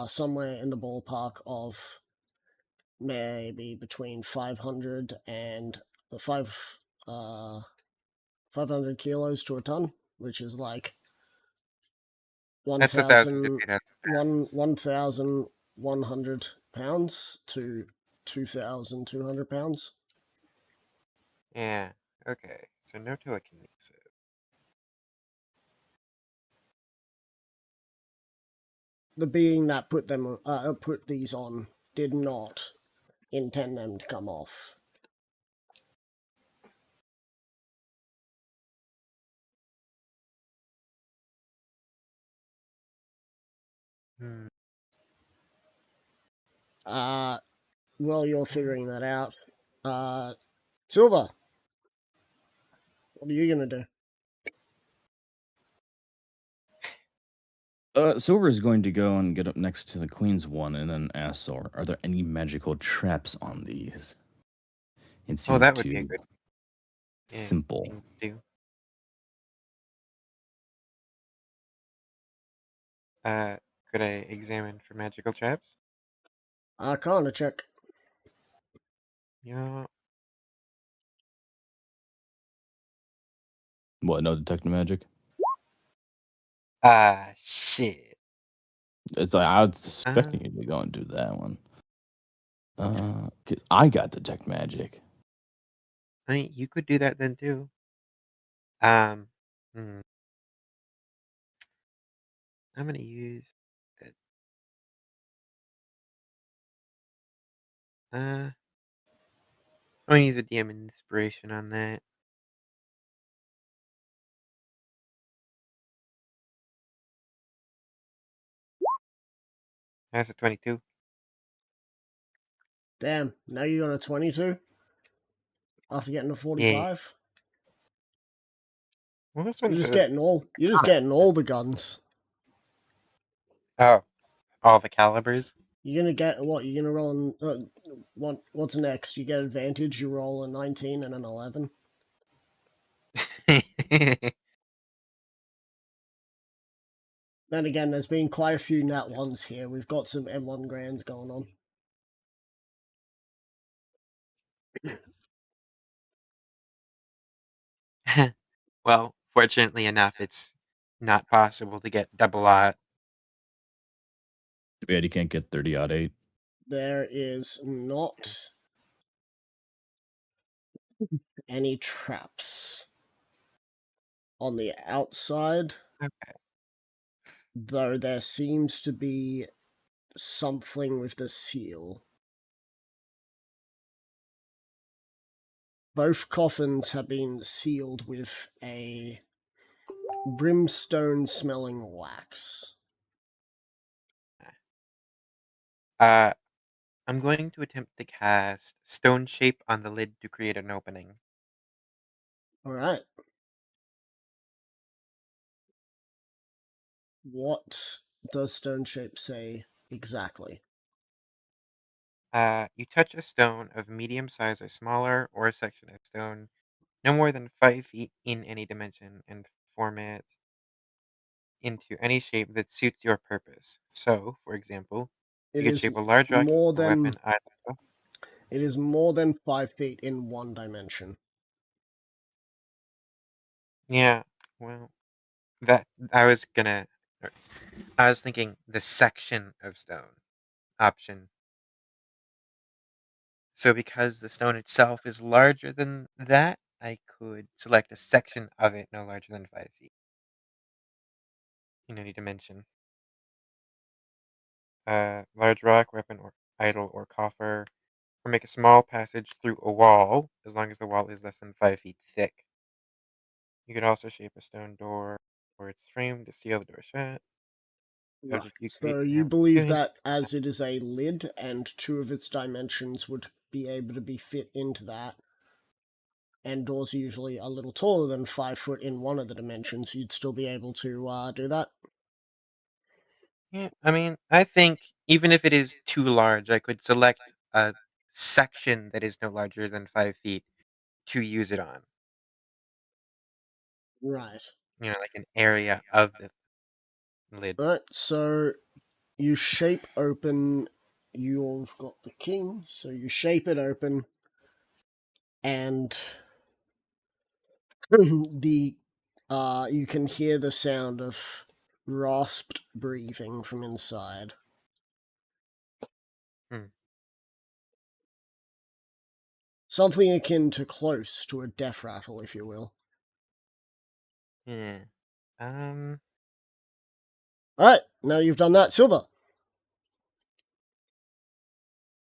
somewhere in the ballpark of maybe between 500 and 500 kilos to a ton, which is like That's 1,000 to 2,000 pounds. 1,100 pounds to 2,200 pounds. Yeah. Okay. So no telekinesis. The being that put these on did not intend them to come off. Hmm. While you're figuring that out, Silver, what are you gonna do? Silver is going to go and get up next to the queen's one and then ask Silver, are there any magical traps on these? It Oh, seems that would be a too good simple. thing to do. Could I examine for magical traps? Arcana check. Yeah. What, no detective magic? Shit. It's like I was Uh, expecting you to go and do that one. 'Cause I got detect magic. I mean, you could do that then too. Um, hmm, I'm gonna use it. I'm gonna use a DM inspiration on that. That's a 22. Damn, now you got a 22 after getting a Yeah. 45. Well, this You're one's just a. getting all the guns. Oh, all the calibers. You're gonna get what? You're gonna roll what's next? You get advantage. You roll a 19 and an 11. Then again, there's been quite a few nat ones here. We've got some M1 grands going on. Well, fortunately enough, it's not possible to get double aught. Too bad you can't get 30 odd 8. There is not any traps on the outside, Okay. though there seems to be something with the seal. Both coffins have been sealed with a brimstone smelling wax. Uh, I'm going to attempt to cast Stone Shape on the lid to create an opening. Alright. What does Stone Shape say exactly? You touch a stone of medium size or smaller, or a section of stone no more than 5 feet in any dimension, and form it into any shape that suits your purpose. So, for example, It you could is shape a large rock more into a than weapon. I don't know. it is more than 5 feet in one dimension. Yeah, well, that I was gonna. or- I was thinking the section of stone option. So, because the stone itself is larger than that, I could select a section of it no larger than 5 feet in any dimension. Large rock, weapon, or idol, or coffer, or make a small passage through a wall as long as the wall is less than 5 feet thick. You could also shape a stone door or its frame to seal the door shut. The Right. object you create So can you have believe 2 that as it is a lid and two of its dimensions would be able to be fit into that, and doors are usually a little taller than 5 foot in one of the dimensions, you'd still be able to do that? Yeah, I mean, I think even if it is too large, I could select a section that is no larger than 5 feet to use it on. Right. Like an area of the lid. Alright, so you shape open. You've got the king, so you shape it open, and the you can hear the sound of rasped breathing from inside. Hmm. Something akin to close to a death rattle, if you will. Yeah. Um. Alright, now you've done that, Silver.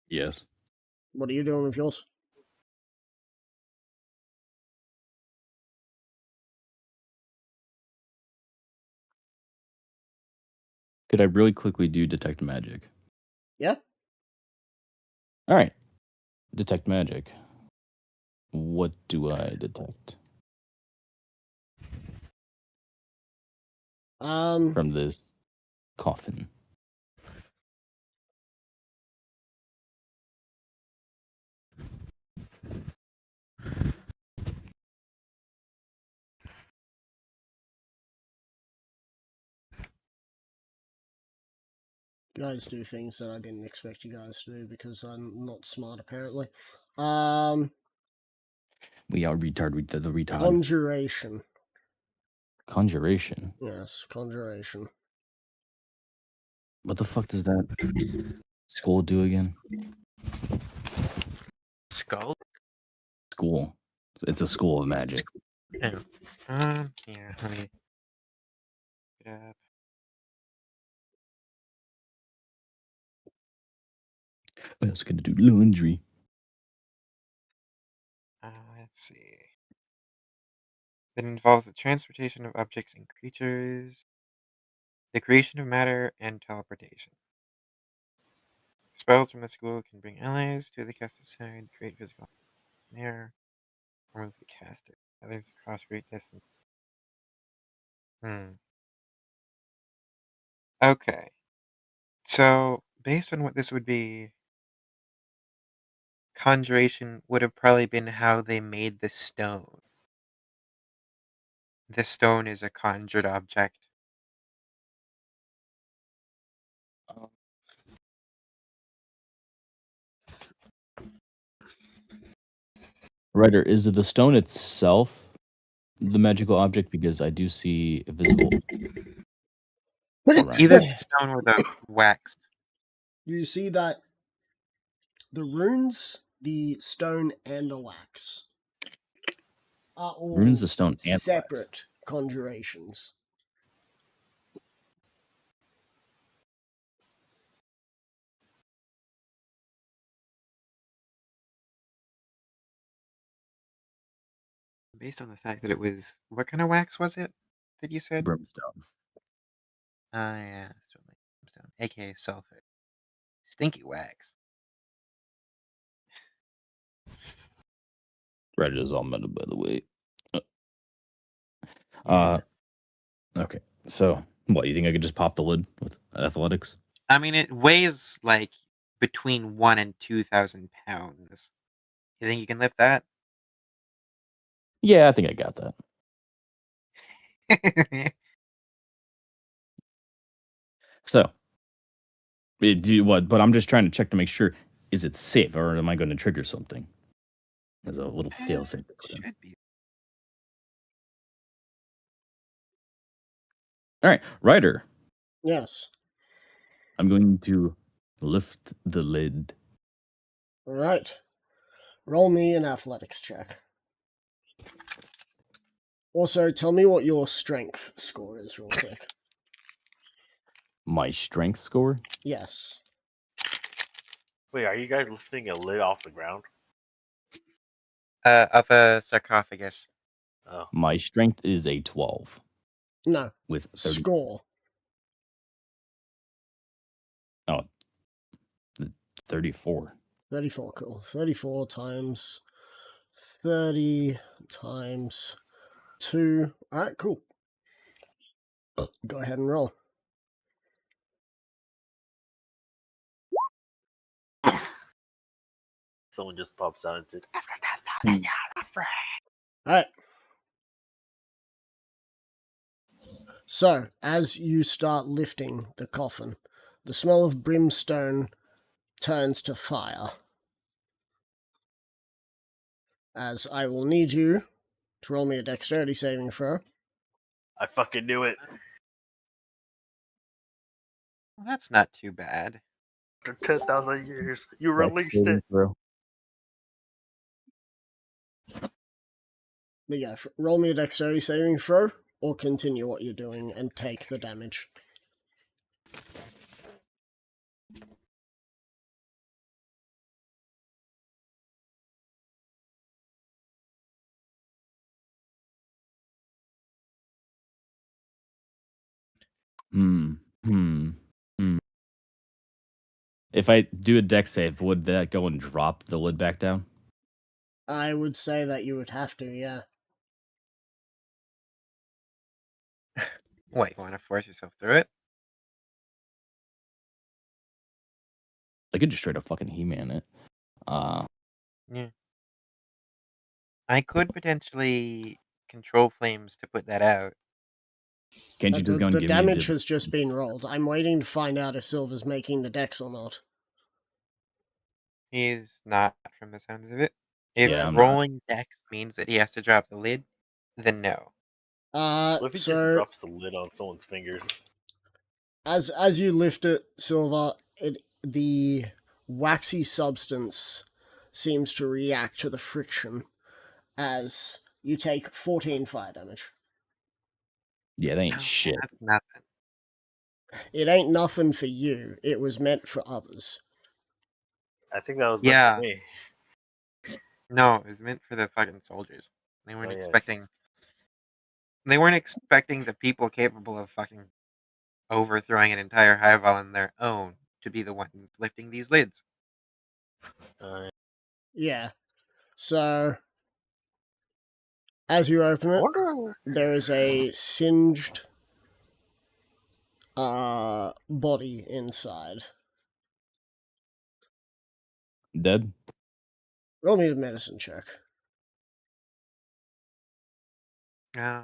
Yes. What are you doing with yours? Could I really quickly do detect magic? Yeah? All right. Detect magic. What do I detect Um, from this coffin? you guys do things that I didn't expect you guys to do because I'm not smart, apparently. Um, We are the retard. Conjuration. Conjuration. Yes, conjuration. What the fuck does that school do again? Skull. School. It's a school of magic. Oh. Here. Let me get up. I was gonna do laundry. Let's see. That involves the transportation of objects and creatures, the creation of matter, and teleportation. Spells from the school can bring allies to the caster's side, create physical air, remove the caster. Others across great distance. Hmm. Okay. So, based on what this would be, conjuration would have probably been how they made the stone. The stone is a conjured object. Ryder, is it the stone itself the magical object? Because I do see a visible around Either it. the stone or the wax. You see that the runes, the stone, and the wax are Runes, all the stone, and the wax. separate conjurations. Based on the fact that it was what kind of wax was it that you said? Brimstone. Ah, yeah, stone, aka sulfur. Stinky wax. Ryder is all meta, by the way. Yeah. Okay. So, what, you think I could just pop the lid with athletics? I mean, it weighs like between 1 and 2,000 pounds. You think you can lift that? Yeah, I think I got that. So, do you, what? But I'm just trying to check to make sure, is it safe, or am I going to trigger something? There's a little fail safe. Should be. All right, Ryder, Yes. I'm going to lift the lid. All right. Roll me an athletics check. Also, tell me what your strength score is, real quick. My strength score? Yes. Wait, are you guys lifting a lid off the ground? Of a sarcophagus. Oh, My strength is a 12 No. with 30. Score. Oh, 34. 34, cool. 34 times 30 times 2. All right, cool. Go ahead and roll. someone just pops out and says, All right. So, as you start lifting the coffin, the smell of brimstone turns to fire. As I will need you to roll me a dexterity saving throw. I fucking knew it. Well, that's not too bad. After 10,000 years, you Dex released saving it. throw. But yeah, roll me a dexterity saving throw, or continue what you're doing and take the damage. Hmm. Hmm. Hmm. If I do a dex save, would that go and drop the lid back down? I would say that you would have to, yeah. What, you want to force yourself through it? I could just straight up fucking He-Man it. Yeah. I could potentially control flames to put that out. Can't you just go and The give damage me has just been rolled. I'm waiting to find out if Silver's making the dex or not. He's not, from the sounds of it. If Yeah, I'm not. rolling dex means that he has to drop the lid, then no. What if he just So drops the lid on someone's fingers? as you lift it, Silver, the waxy substance seems to react to the friction as you take 14 fire damage. Yeah, that ain't No, shit. that's nothing. It ain't nothing for you. It was meant for others. I think that was meant Yeah. for me. No, it was meant for the fucking soldiers. They weren't Oh, yeah. expecting. They weren't expecting the people capable of fucking overthrowing an entire hive on their own to be the ones lifting these lids. Yeah. So as you open I it, wonder. there is a singed body inside. Dead? Roll me a medicine check. Oh.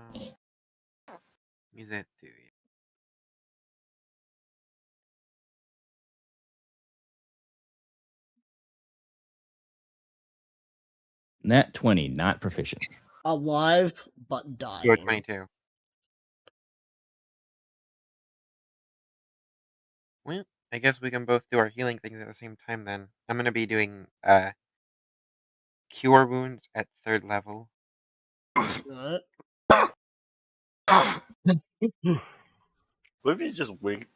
Use that too. Nat 20, not proficient. Alive but Go dying. 22. Well, I guess we can both do our healing things at the same time then. I'm gonna be doing cure wounds at 3rd level. Alright. What if you just wake?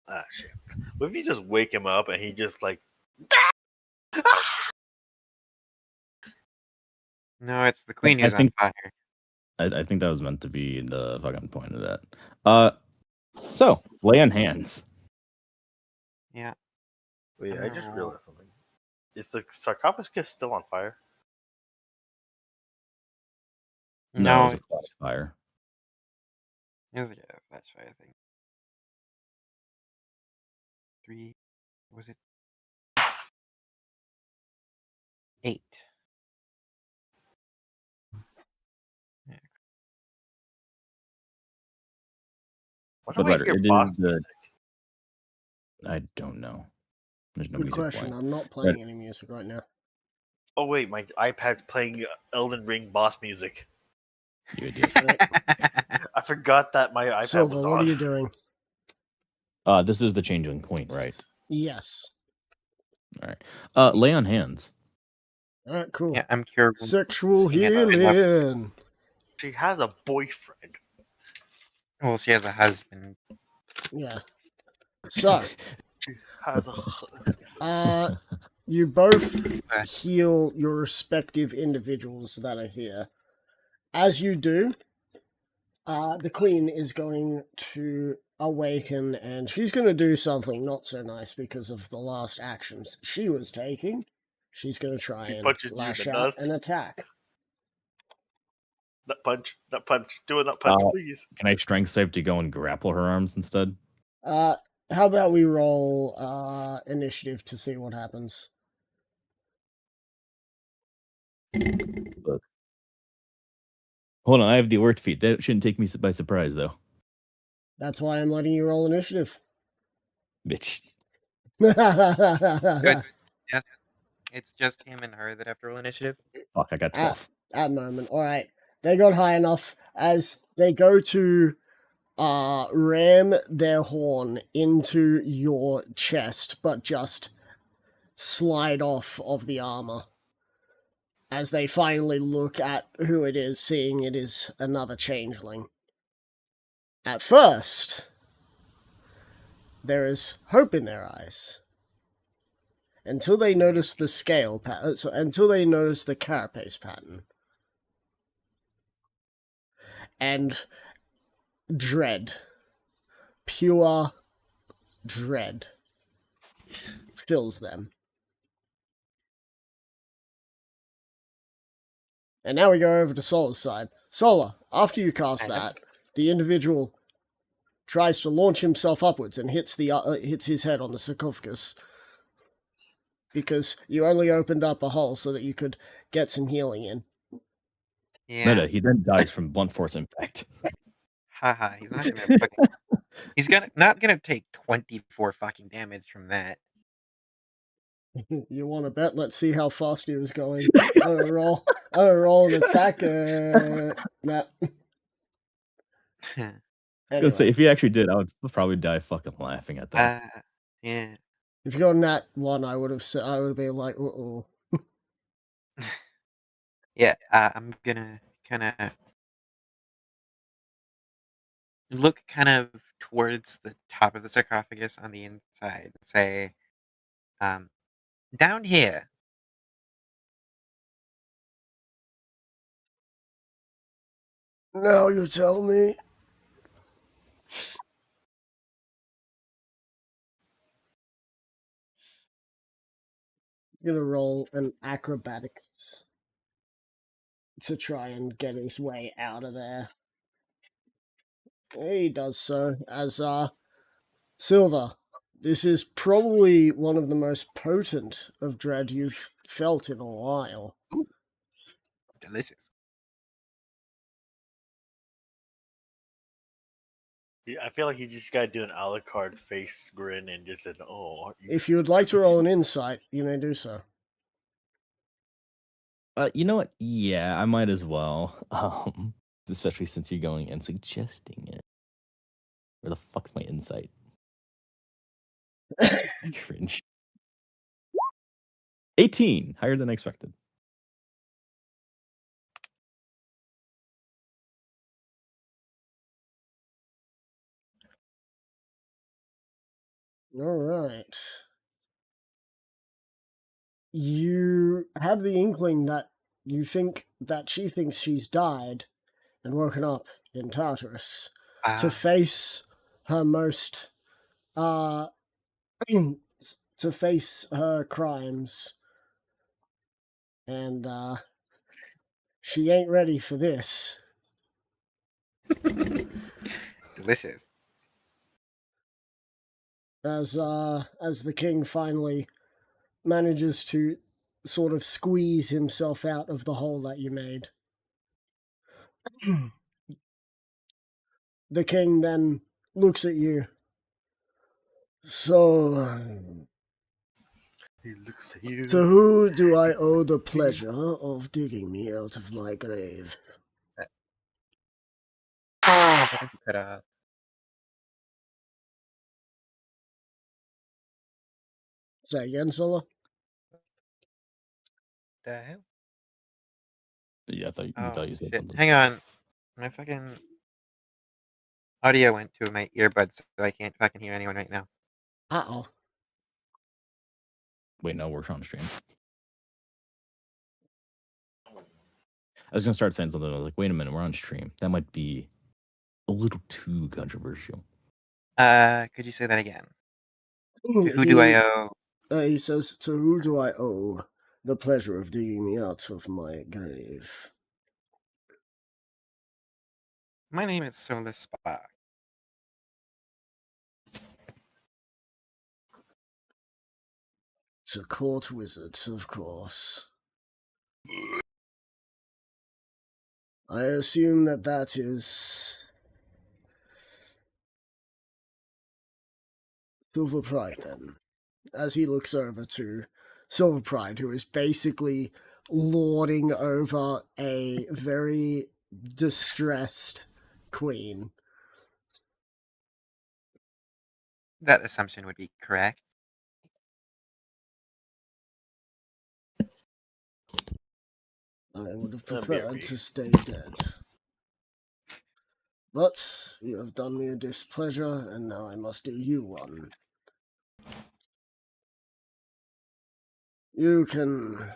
Ah, shit. What if you just wake him up and he just like? No, it's the queen I who's on think- fire. I think that was meant to be the fucking point of that. So lay on hands. Yeah. Wait, I just Oh. realized something. Is the sarcophagus still on fire? No, it was a it's- flash fire. It was like a flash fire thing. 3. Was it? 8. Yeah. Why But do I better, hear it boss is music? I don't know. There's no Good music question. playing. I'm not playing any music right now. Oh wait, my iPad's playing Elden Ring boss music. You idiot. I forgot that my iPad Silver, was what on. are you doing? This is the changeling queen, right? Yes. All right. Lay on hands. Alright, cool. Yeah, I'm cure wounds. Sexual Seeing it right now. healing. She has a boyfriend. Well, she has a husband. Yeah. So, She has a. you both Okay. heal your respective individuals that are here. As you do, the queen is going to awaken and she's going to do something not so nice because of the last actions she was taking. She's going to try She and punches you in lash the out nuts. and attack. Nut punch, nut punch. Do a nut punch, please. Can I strength save to go and grapple her arms instead? How about we roll initiative to see what happens? Hold on, I have the orc feat. That shouldn't take me by surprise, though. That's why I'm letting you roll initiative. Bitch. It's just him and her that have to roll initiative. Fuck, I got 12. At moment. All right. They got high enough as they go to ram their horn into your chest, but just slide off of the armor. As they finally look at who it is, seeing it is another changeling. At first, there is hope in their eyes. Until they notice the scale pattern, until they notice the carapace pattern. And dread. Pure dread fills them. And now we go over to Solar's side. Solar, after you cast that, the individual tries to launch himself upwards and hits his head on the sarcophagus. Because you only opened up a hole so that you could get some healing in. Yeah. Meta, he then dies from blunt force impact. Haha, he's not gonna fucking, he's not gonna take 24 fucking damage from that. You want to bet? Let's see how fast he was going. I'm gonna roll an attack. Nah. I was gonna say, if he actually did, I would probably die fucking laughing at that. Yeah. If you got nat 1, I would have been like, uh-oh. Yeah, I'm gonna kind of look kind of towards the top of the sarcophagus on the inside and say, down here. Now you tell me. I'm gonna roll an acrobatics to try and get his way out of there. He does so as Silver. This is probably one of the most potent of dread you've felt in a while. Ooh, delicious. Yeah, I feel like you just gotta do an a la carte face grin and just an oh. If you would like to roll an insight, you may do so. You know what? Yeah, I might as well. Especially since you're going and suggesting it. Where the fuck's my insight? Cringe. 18, higher than expected. All right. You have the inkling that you think that she thinks she's died and woken up in Tartarus to Ah, face her most uh to face her crimes, and she ain't ready for this. delicious. As the king finally manages to sort of squeeze himself out of the hole that you made. The king then looks at you. So, He looks at you. to who do I owe the pleasure of digging me out of my grave? Why don't you cut off Say again, Solo? the hell? Yeah, I thought you Oh thought you said shit! something. Hang on, my fucking audio went to my earbuds, so I can't fucking hear anyone right now. Uh-oh. Wait, no, we're on stream. I was gonna start saying something. I was like, wait a minute, we're on stream. That might be a little too controversial. Could you say that again? To who do I owe? He says, to who do I owe the pleasure of digging me out of my grave? My name is Solus Spock. To court wizard, of course. I assume that is Silver Pride, then. As he looks over to Silver Pride, who is basically lording over a very distressed queen. That assumption would be correct. I would have MLP. preferred to stay dead. But you have done me a displeasure, and now I must do you one. You can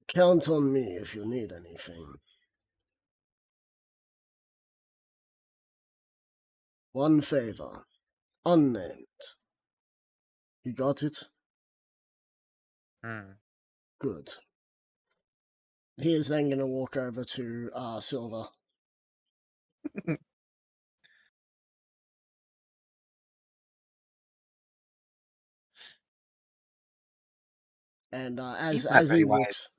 count on me if you need anything. One favor. Unnamed. You got it? Hmm. Good. He is then going to walk over to Silver. And He's not as he very wise. walks,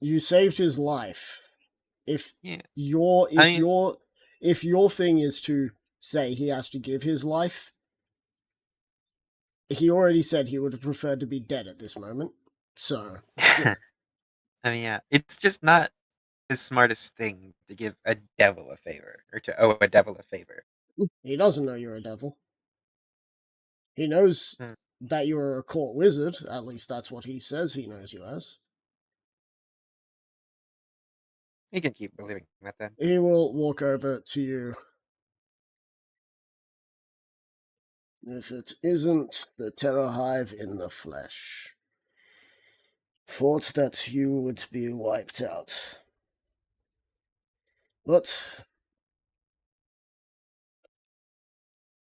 you saved his life. If Yeah. your I mean, if your thing is to say he has to give his life, he already said he would have preferred to be dead at this moment. So, yeah. I mean, yeah, it's just not the smartest thing to give a devil a favor or to owe a devil a favor. He doesn't know you're a devil. He knows Hmm. that you're a court wizard. At least that's what he says he knows you as. He can keep believing that then. He will walk over to you. If it isn't the terror hive in the flesh, thought that you would be wiped out. But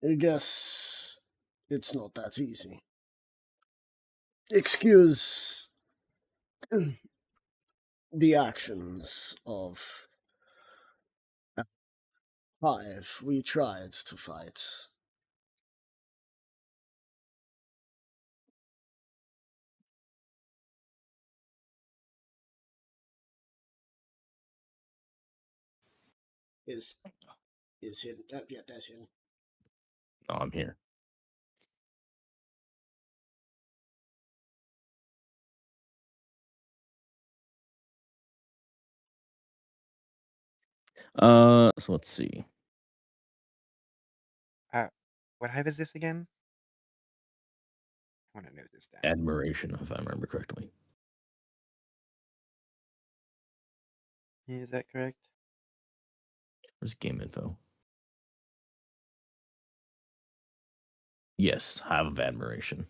I guess it's not that easy. Excuse the actions of a hive we tried to fight. Is him? Yeah, that's him. No, I'm here. So let's see. What hive is this again? I want to note this down. Admiration, if I remember correctly. Is that correct? Where's game info? Yes, hive of admiration.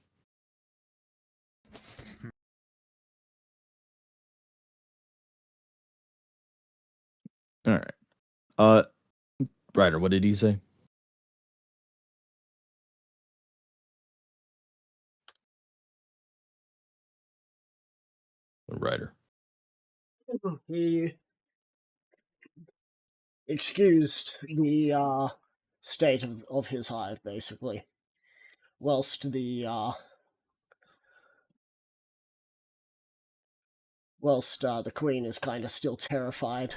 All right. Ryder, what did he say? Ryder. He excused the state of his hive, basically, whilst the queen is kind of still terrified.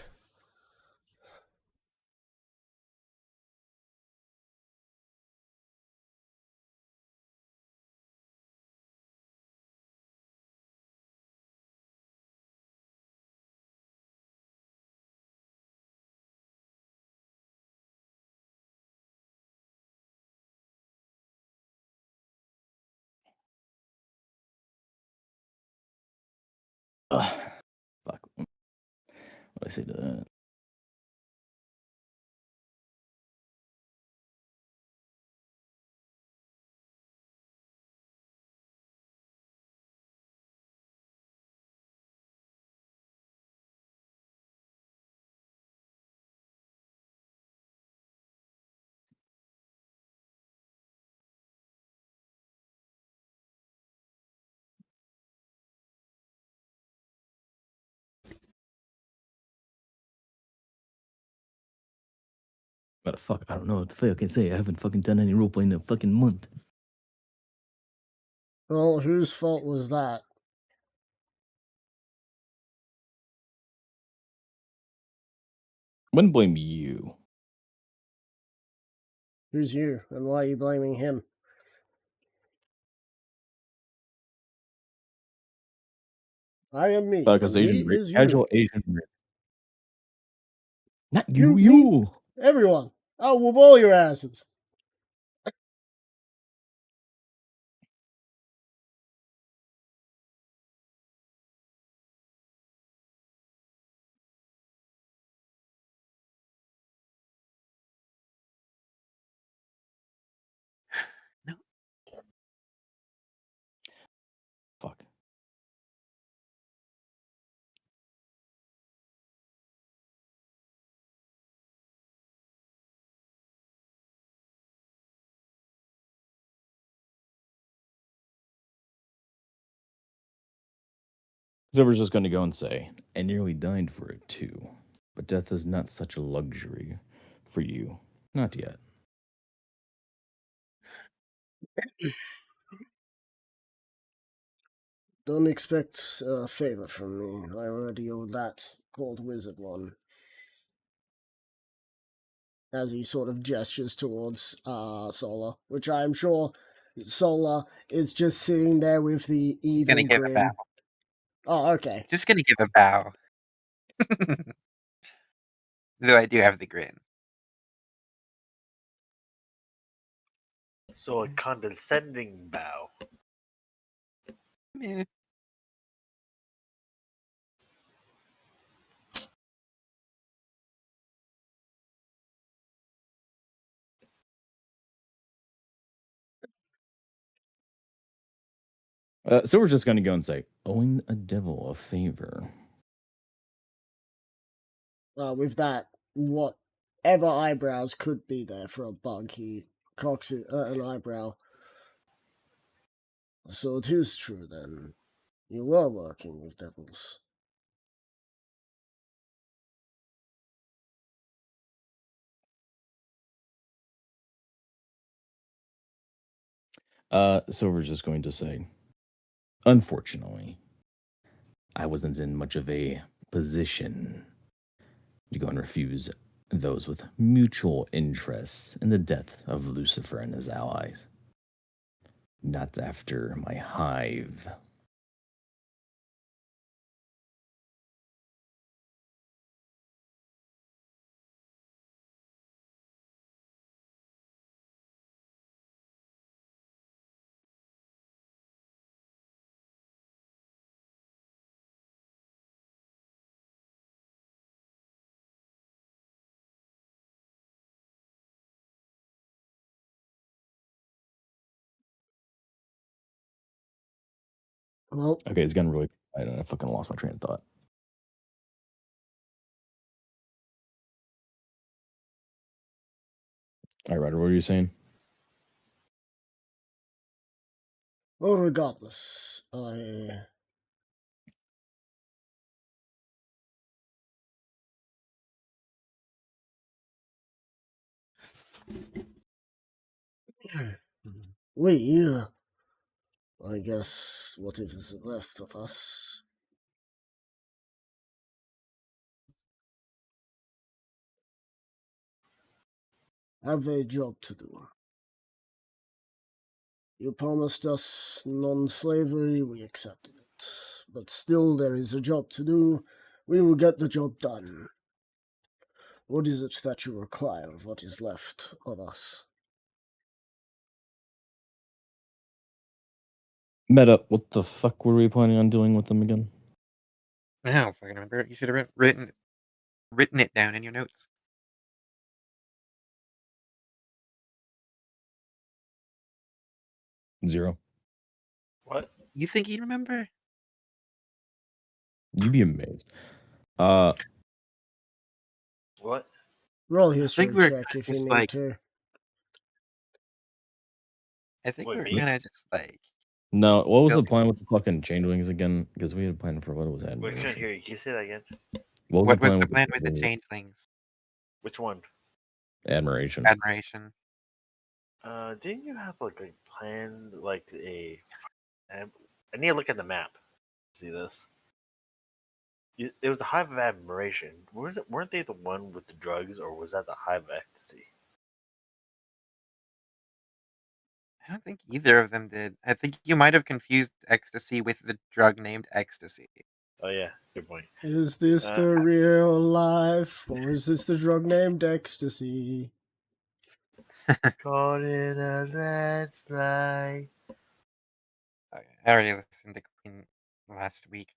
Fuck. What do I say to that? What the fuck? I don't know what the fuck I can say. I haven't fucking done any roleplay in a fucking month. Well, whose fault was that? Wouldn't blame you. Who's you, and why are you blaming him? I am me, Because and he Asian is you. casual Asian. Not You, you, me, you. everyone. I'll whoop all your asses. No. Fuck. Silver's just going to go and say, I nearly died for it too. But death is not such a luxury for you. Not yet. Don't expect a favor from me. I already owe that cold wizard one. As he sort of gestures towards Sola, which I am sure Sola is just sitting there with the He's gonna evil give a bow. grin. Oh, okay. Just gonna give a bow. Though I do have the grin. So a condescending bow. Meh. So we're just going to go and say, owing a devil a favor. With that, whatever eyebrows could be there for a bug, he cocks an eyebrow. So it is true then. You were working with devils. Silver's just going to say, unfortunately, I wasn't in much of a position to go and refuse those with mutual interests in the death of Lucifer and his allies. Not after my hive. Well, Okay, it's getting really quiet, and I fucking lost my train of thought. All right, Ryder, what were you saying? well, regardless, I we, I guess, what if it's the rest of us? Have a job to do. You promised us non-slavery, we accepted it. But still, there is a job to do. We will get the job done. What is it that you require of what is left of us? Meta, what the fuck were we planning on doing with them again? I don't fucking remember. You should have written it down in your notes. Zero. What? You think he'd remember? You'd be amazed. What? Roll I think history we're check if you just need to. I think Wait, we're me? kinda just No, what was the building. plan with the fucking changelings again? Because we had a plan for what was Wait, couldn't admiration. hear you. Can you say that again? What was the What was plan the with plan with the the changelings? Which one? admiration? Admiration. Didn't you have like a plan, like a? I need to look at the map. See this? It was the Hive of Admiration. Was it? Weren't they the one with the drugs, or was that the Hive of Ecstasy? I don't think either of them did. I think you might have confused ecstasy with the drug named ecstasy. Oh yeah, good point. Is this Uh, the real life, or is this the drug named ecstasy? Caught in a landslide. Okay, I already listened to Queen last week.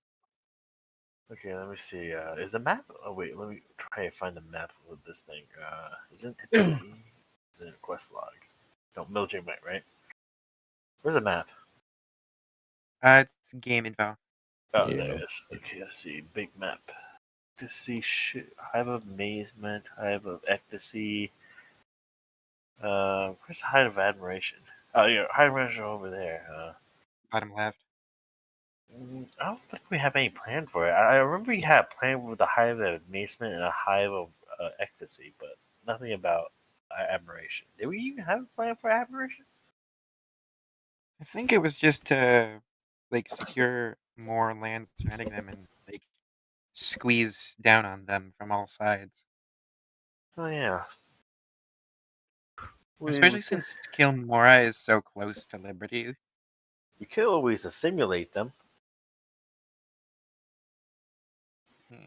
Okay, let me see. Is the map? Oh wait, let me try to find the map of this thing. Isn't it NPC? Is it a quest log? No, military map, right? Where's the map? It's game info. Oh, there Yeah. it is. Okay, let's see. Big map. To see shit. Hive of Amazement, Hive of Ecstasy. Where's the Hive of Admiration? Oh, yeah, Hive of Admiration over there. Bottom left. I don't think we have any plan for it. I remember you had a plan with a Hive of Amazement and a Hive of Ecstasy, but nothing about Admiration. Did we even have a plan for Admiration? I think it was just to secure more land surrounding them and squeeze down on them from all sides. Oh yeah. We Especially since Kilmora is so close to Liberty. could always assimilate them. Yeah.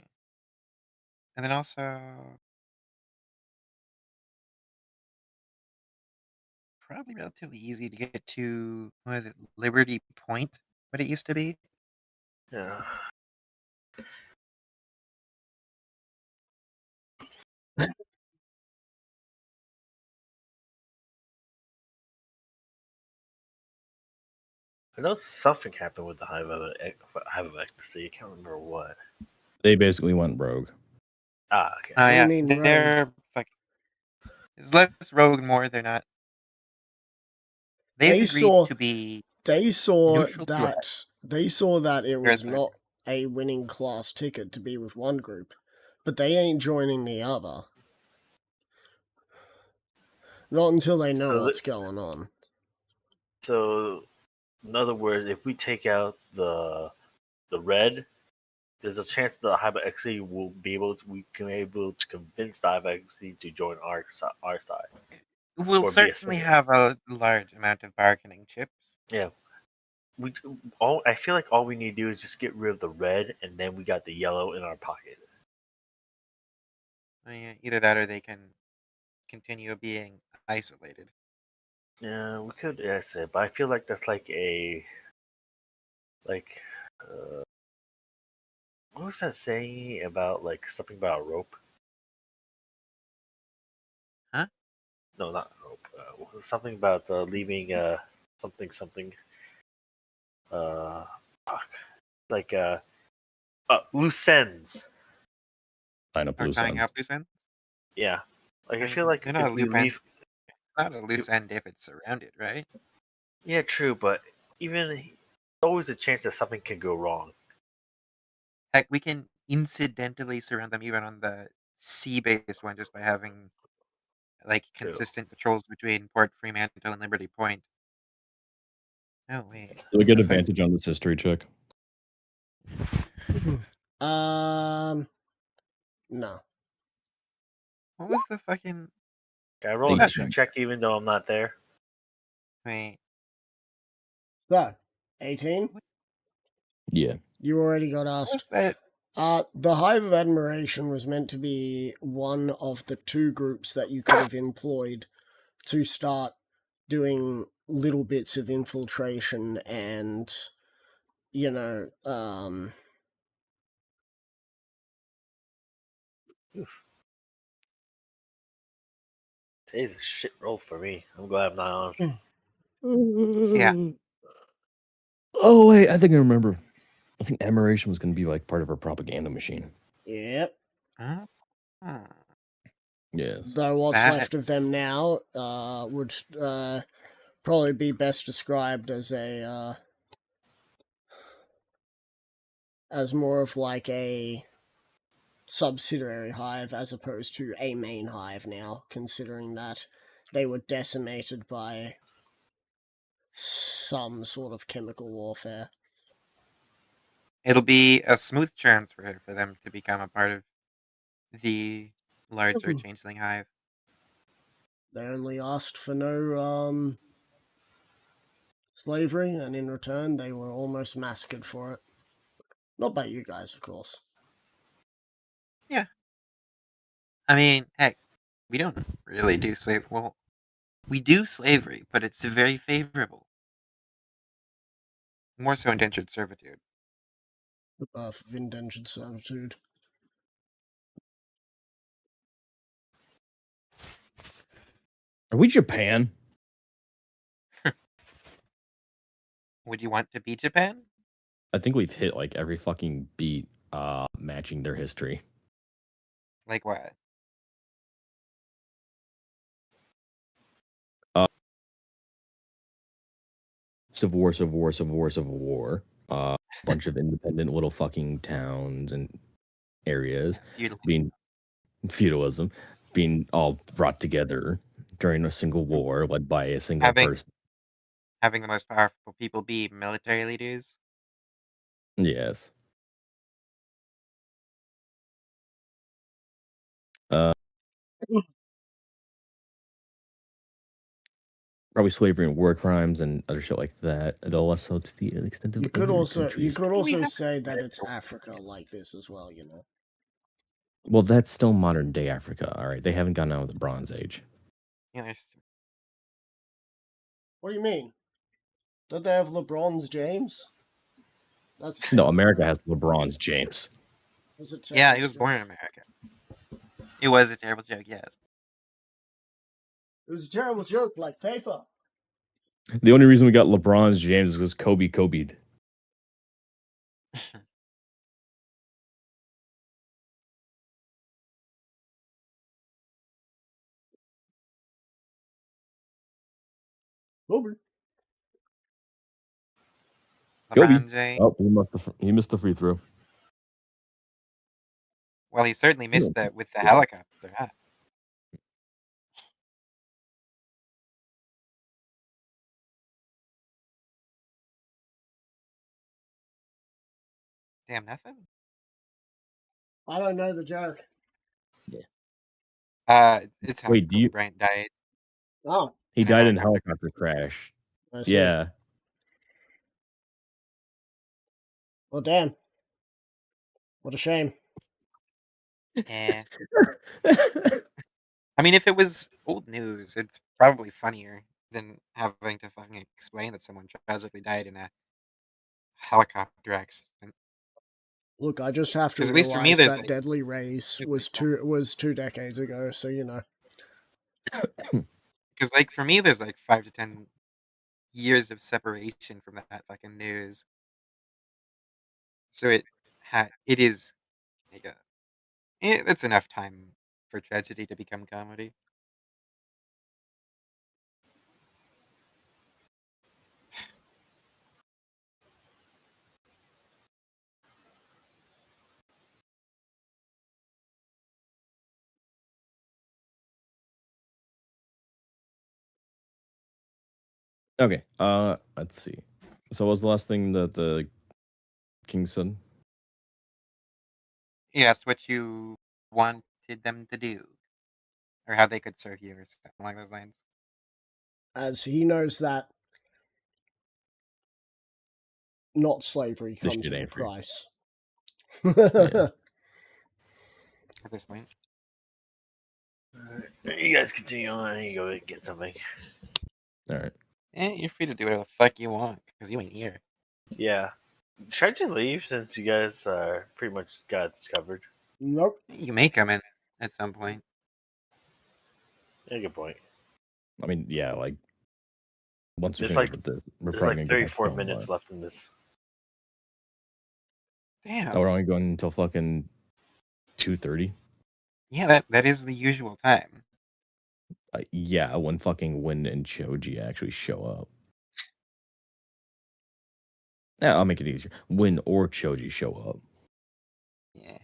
And then also probably relatively easy to get to, what is it, Liberty Point, what it used to be? Yeah. I know something happened with the Hive of Ecstasy. I can't remember what. They basically went rogue. Ah, okay. Oh What do you yeah, mean, rogue? they're fucking. It's less rogue, more they're not. They've They agreed saw to be they saw neutral threat. that it was Charisma. not a winning class ticket to be with one group, but they ain't joining the other. Not until they know So, what's going on. so in other words, if we take out the red, there's a chance the Hive of Ecstasy will be able to. We can be able to convince the Hive of Ecstasy to join our side We'll or be certainly assimilated. have a large amount of bargaining chips. Yeah. We all. I feel like all we need to do is just get rid of the red, and then we got the yellow in our pocket. Yeah, either that or they can continue being isolated. Yeah, we could. Yeah, I said, but I feel like that's like a like. What was that saying about like something about a rope? Huh? No, not a rope. Something about leaving something something. Fuck. like loose ends. I know Or blue tying ends. up loose ends. Yeah, like I I feel mean, like they're not a if we loop end. leave, Not a loose end if it's surrounded, right? yeah, true, but even always a chance that something can go wrong. Heck, we can incidentally surround them even on the sea-based one just by having like True. consistent patrols between Port Fremantle and Liberty Point. Oh wait, Do we get advantage on this history check? No. what was the fucking Can I roll a Think history check. check even though I'm not there? wait? So, 18? What Yeah. You already got was asked. that? The Hive of Admiration was meant to be one of the two groups that you could have employed to start doing little bits of infiltration and, you know, Today's a shit roll for me. I'm glad I'm not on. Yeah. Oh wait, I think I remember. I think admiration was going to be like part of our propaganda machine. Yep. Huh? Hmm. Yes. Though what's left of them That's now would probably be best described as as more of like a subsidiary hive as opposed to a main hive now, considering that they were decimated by some sort of chemical warfare. it'll be a smooth transfer for them to become a part of the larger changeling hive. They only asked for no slavery, and in return they were almost massacred for it. Not by you guys, of course. Yeah. I mean, heck, we don't really do slave. Well, we do slavery, but it's very favorable. More so indentured servitude. The birth of indentured servitude. Are we Japan? Would you want to be Japan? I think we've hit like every fucking beat matching their history. Like what? Civil War, Civil War, Civil War, Civil War. Bunch of independent little fucking towns and areas being feudalism, being all brought together during a single war led by a single Having person. having the most powerful people be military leaders. Yes. Uh, Probably slavery and war crimes and other shit like that, though less so to the extent of You could other also countries. We have say that it's Africa like this as well, you know. Well, that's still modern day Africa, all right? They haven't gone out of the Bronze Age. Yeah, there's What do you mean? Don't they have LeBron's James? That's No, terrible America joke. has LeBron's James. That's a yeah, terrible he was joke. born in America. It was a terrible joke, yes. It was a terrible joke, like paper. The only reason we got LeBron's James is because Kobe Kobe'd. Kobe. Kobe. LeBron James. Oh, he missed the free throw. Well, he certainly Yeah. missed that with the helicopter, huh? Damn, nothing. I don't know the joke. It's how Wait, do Kobe you? Bryant died Oh, He in a died in a helicopter. helicopter crash. I see. Yeah. Well, damn. What a shame. Eh. I mean, if it was old news, it's probably funnier than having to fucking explain that someone tragically died in a helicopter accident. Look, I just have to Because at least for me, realize there's that like, Deadly Race there's was like, 2 decades ago, so you know. because like for me, there's like 5 to 10 years of separation from that fucking news. So it is like it's enough time for tragedy to become comedy. Okay. Let's see. So what was the last thing that the king said? You asked what you wanted them to do, or how they could serve you, or something along those lines. As he knows that not slavery This comes shit with a ain't free. price. Yeah. At this point, You guys continue on. I need to go get something. All right. you're free to do whatever the fuck you want because you ain't here. Yeah. Should I just leave since you guys pretty much got this covered? Nope. You may come in at some point. Yeah, good point. I mean, yeah, like once we There's finish like with this, we're there's probably like gonna go back 34 to minutes Belmar. left in this. Damn. Oh, we're only going until fucking 2:30. Yeah, that is the usual time. Yeah, when fucking Win and Choji actually show up. Yeah, I'll make it easier. Win or Choji show up. Yeah.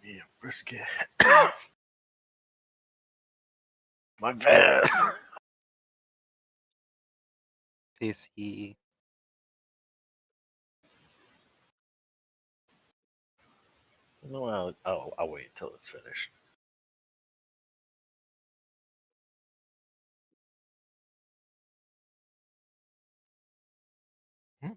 Yeah, brisket. My bad. Pissy. No, I'll wait until it's finished. Hmm.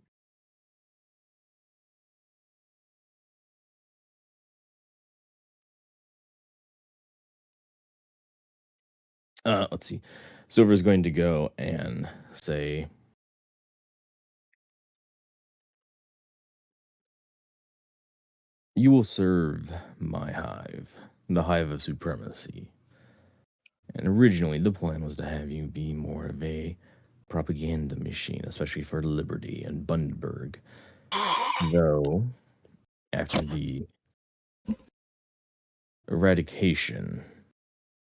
Let's see. Silver's going to go and say, "You will serve my hive, the hive of supremacy." And originally, the plan was to have you be more of a propaganda machine, especially for Liberty and Bundaberg. Though, after the eradication,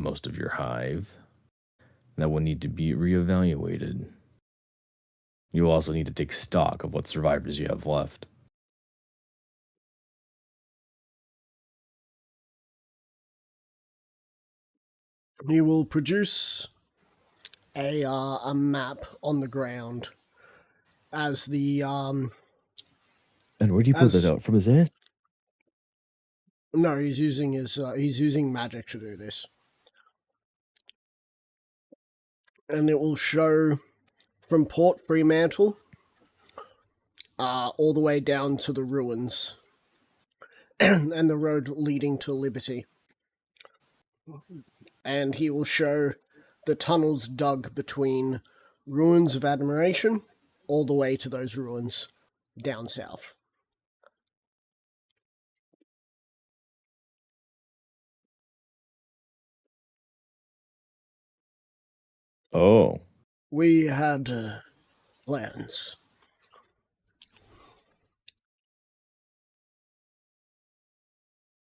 most of your hive, that will need to be reevaluated. You will also need to take stock of what survivors you have left. He will produce a map on the ground as the And where do you pull that as out? From his ass? no, he's using magic to do this, and it will show from Port Fremantle all the way down to the ruins and the road leading to Liberty. And he will show the tunnels dug between Ruins of Admiration all the way to those ruins down south. Oh, We had plans.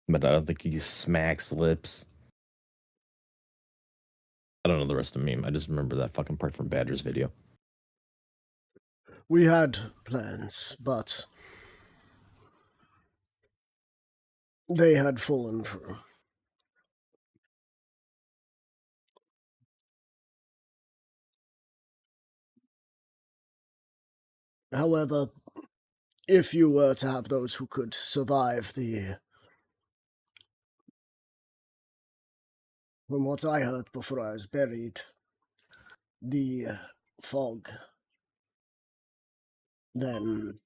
but I don't think he smacks lips. I don't know the rest of the meme. I just remember that fucking part from Badger's video. We had plans, but they had fallen through. However, if you were to have those who could survive from what I heard before I was buried, the fog, then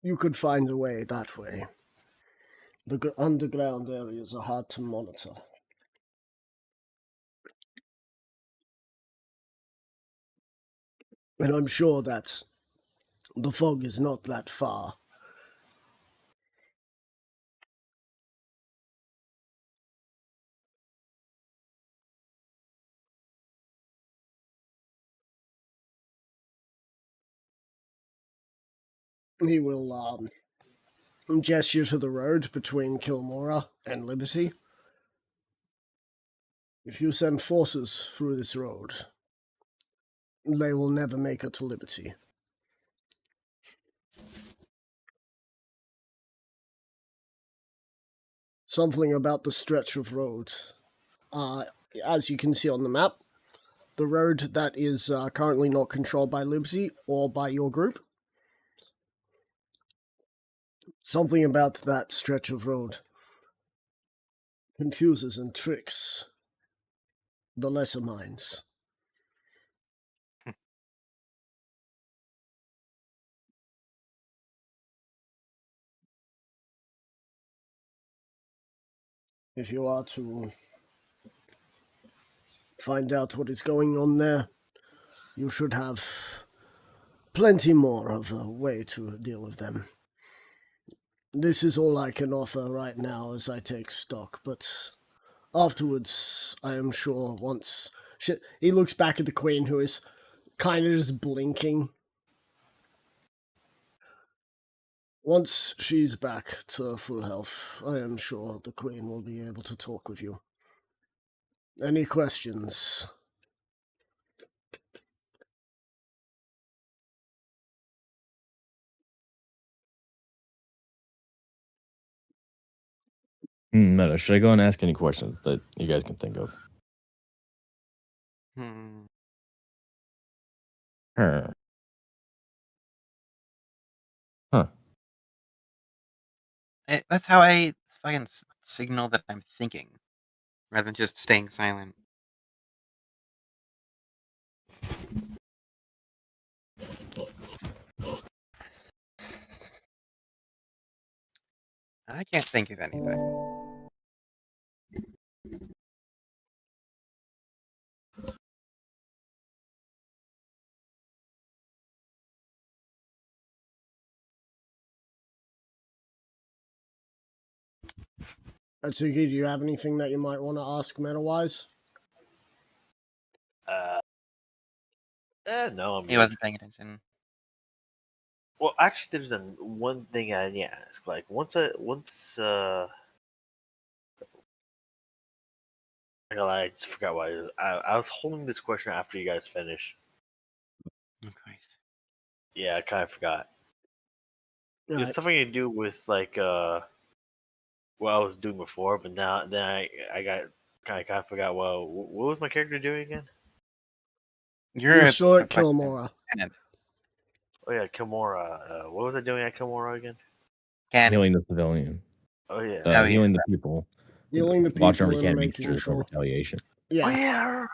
you could find a way that way. The underground areas are hard to monitor. And I'm sure that the fog is not that far. He will gesture to the road between Kilmora and Liberty. If you send forces through this road, they will never make it to Liberty. Something about the stretch of road. As you can see on the map, the road that is currently not controlled by Liberty or by your group. Something about that stretch of road confuses and tricks the lesser minds. If you are to find out what is going on there, you should have plenty more of a way to deal with them. This is all I can offer right now as I take stock, but afterwards, I am sure once... He looks back at the Queen, who is kind of just blinking. Once she's back to full health, I am sure the Queen will be able to talk with you. Any questions? Meta, should I go and ask any questions that you guys can think of? Hmm. Huh. Huh. That's how I fucking signal that I'm thinking, rather than just staying silent. I can't think of anything. Atsuki, do you have anything that you might want to ask meta-wise? No, I'm He good. wasn't paying attention. Well, actually, there's one thing I need to ask. Like, I just forgot why. I was holding this question after you guys finished. Oh, Christ. Yeah, I kind of forgot. Right. It's something to do with like what I was doing before, but then I got kind of forgot. Well, what was my character doing again? You're still the at fucking Kilmora. tenant. Oh yeah, Kimura. What was I doing at Kimura again? Cannon. Healing the civilian. Oh yeah. Oh, yeah. Healing the people. Healing the Watch wherever people you and can, making making sure there's no sure. retaliation. Yeah. Oh yeah.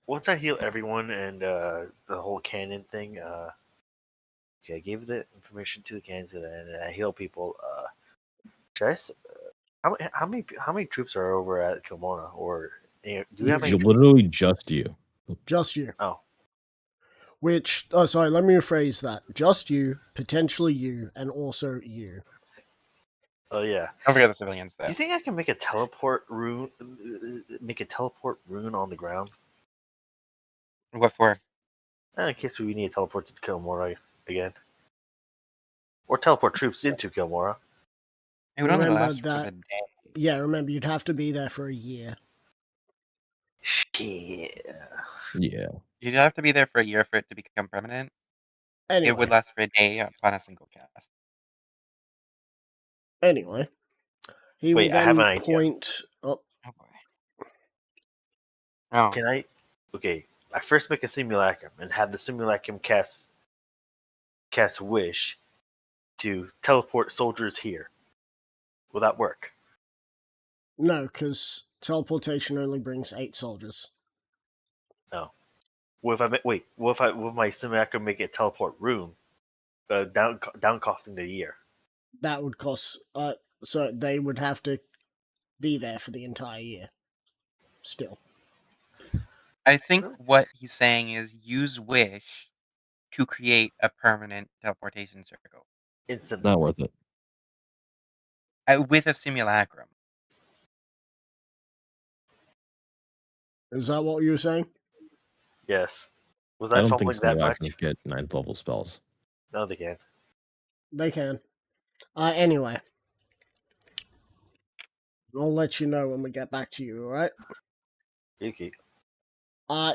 Once I heal everyone and the whole cannon thing, okay, I gave the information to the cannons and I heal people. Should I how many troops are over at Kimura? Or do we have any? Literally just you. Just you. Oh, Which, oh, sorry, let me rephrase that. Just you, potentially you, and also you. oh yeah. Don't forget the civilians, Do though. you think I can make a teleport rune? Make a teleport rune on the ground? What for? In case we need to teleport to Kilmora again, or teleport troops into Kilmora. It would only Remember last for that- the day. Yeah, remember, you'd have to be there for a year. Shit. Yeah. You'd have to be there for a year for it to become permanent. Anyway, It would last for a day upon a single cast. anyway. He Wait, will I have then an idea. point... Oh, Oh boy. Oh. Can I? Okay, I first make a simulacrum and have the simulacrum cast wish to teleport soldiers here. Will that work? no, because teleportation only brings 8 soldiers. No. What if I wait? What if I with my simulacrum make it teleport room, down costing the year? That would cost... so they would have to be there for the entire year. Still. I think what he's saying is use wish to create a permanent teleportation circle Instantly. Not worth it. with a simulacrum. Is that what you were saying? Yes. Was I I don't think fumbling that much? simulacrums get 9th level spells. No, they can't. They can. Anyway. I'll let you know when we get back to you, alright? Okay.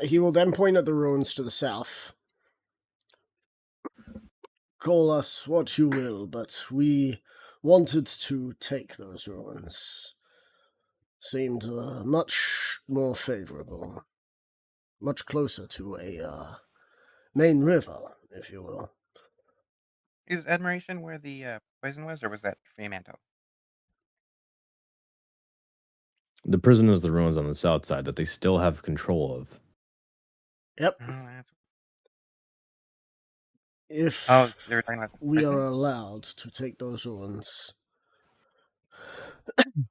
He will then point at the ruins to the south. Call us what you will, but we wanted to take those ruins. Seemed much more favorable. Much closer to a main river, if you will. Is Admiration where the poison was, or was that Fremantle? The prison is the ruins on the south side that they still have control of. Yep. Oh, that's... If they were talking about the we are prison? allowed to take those ruins,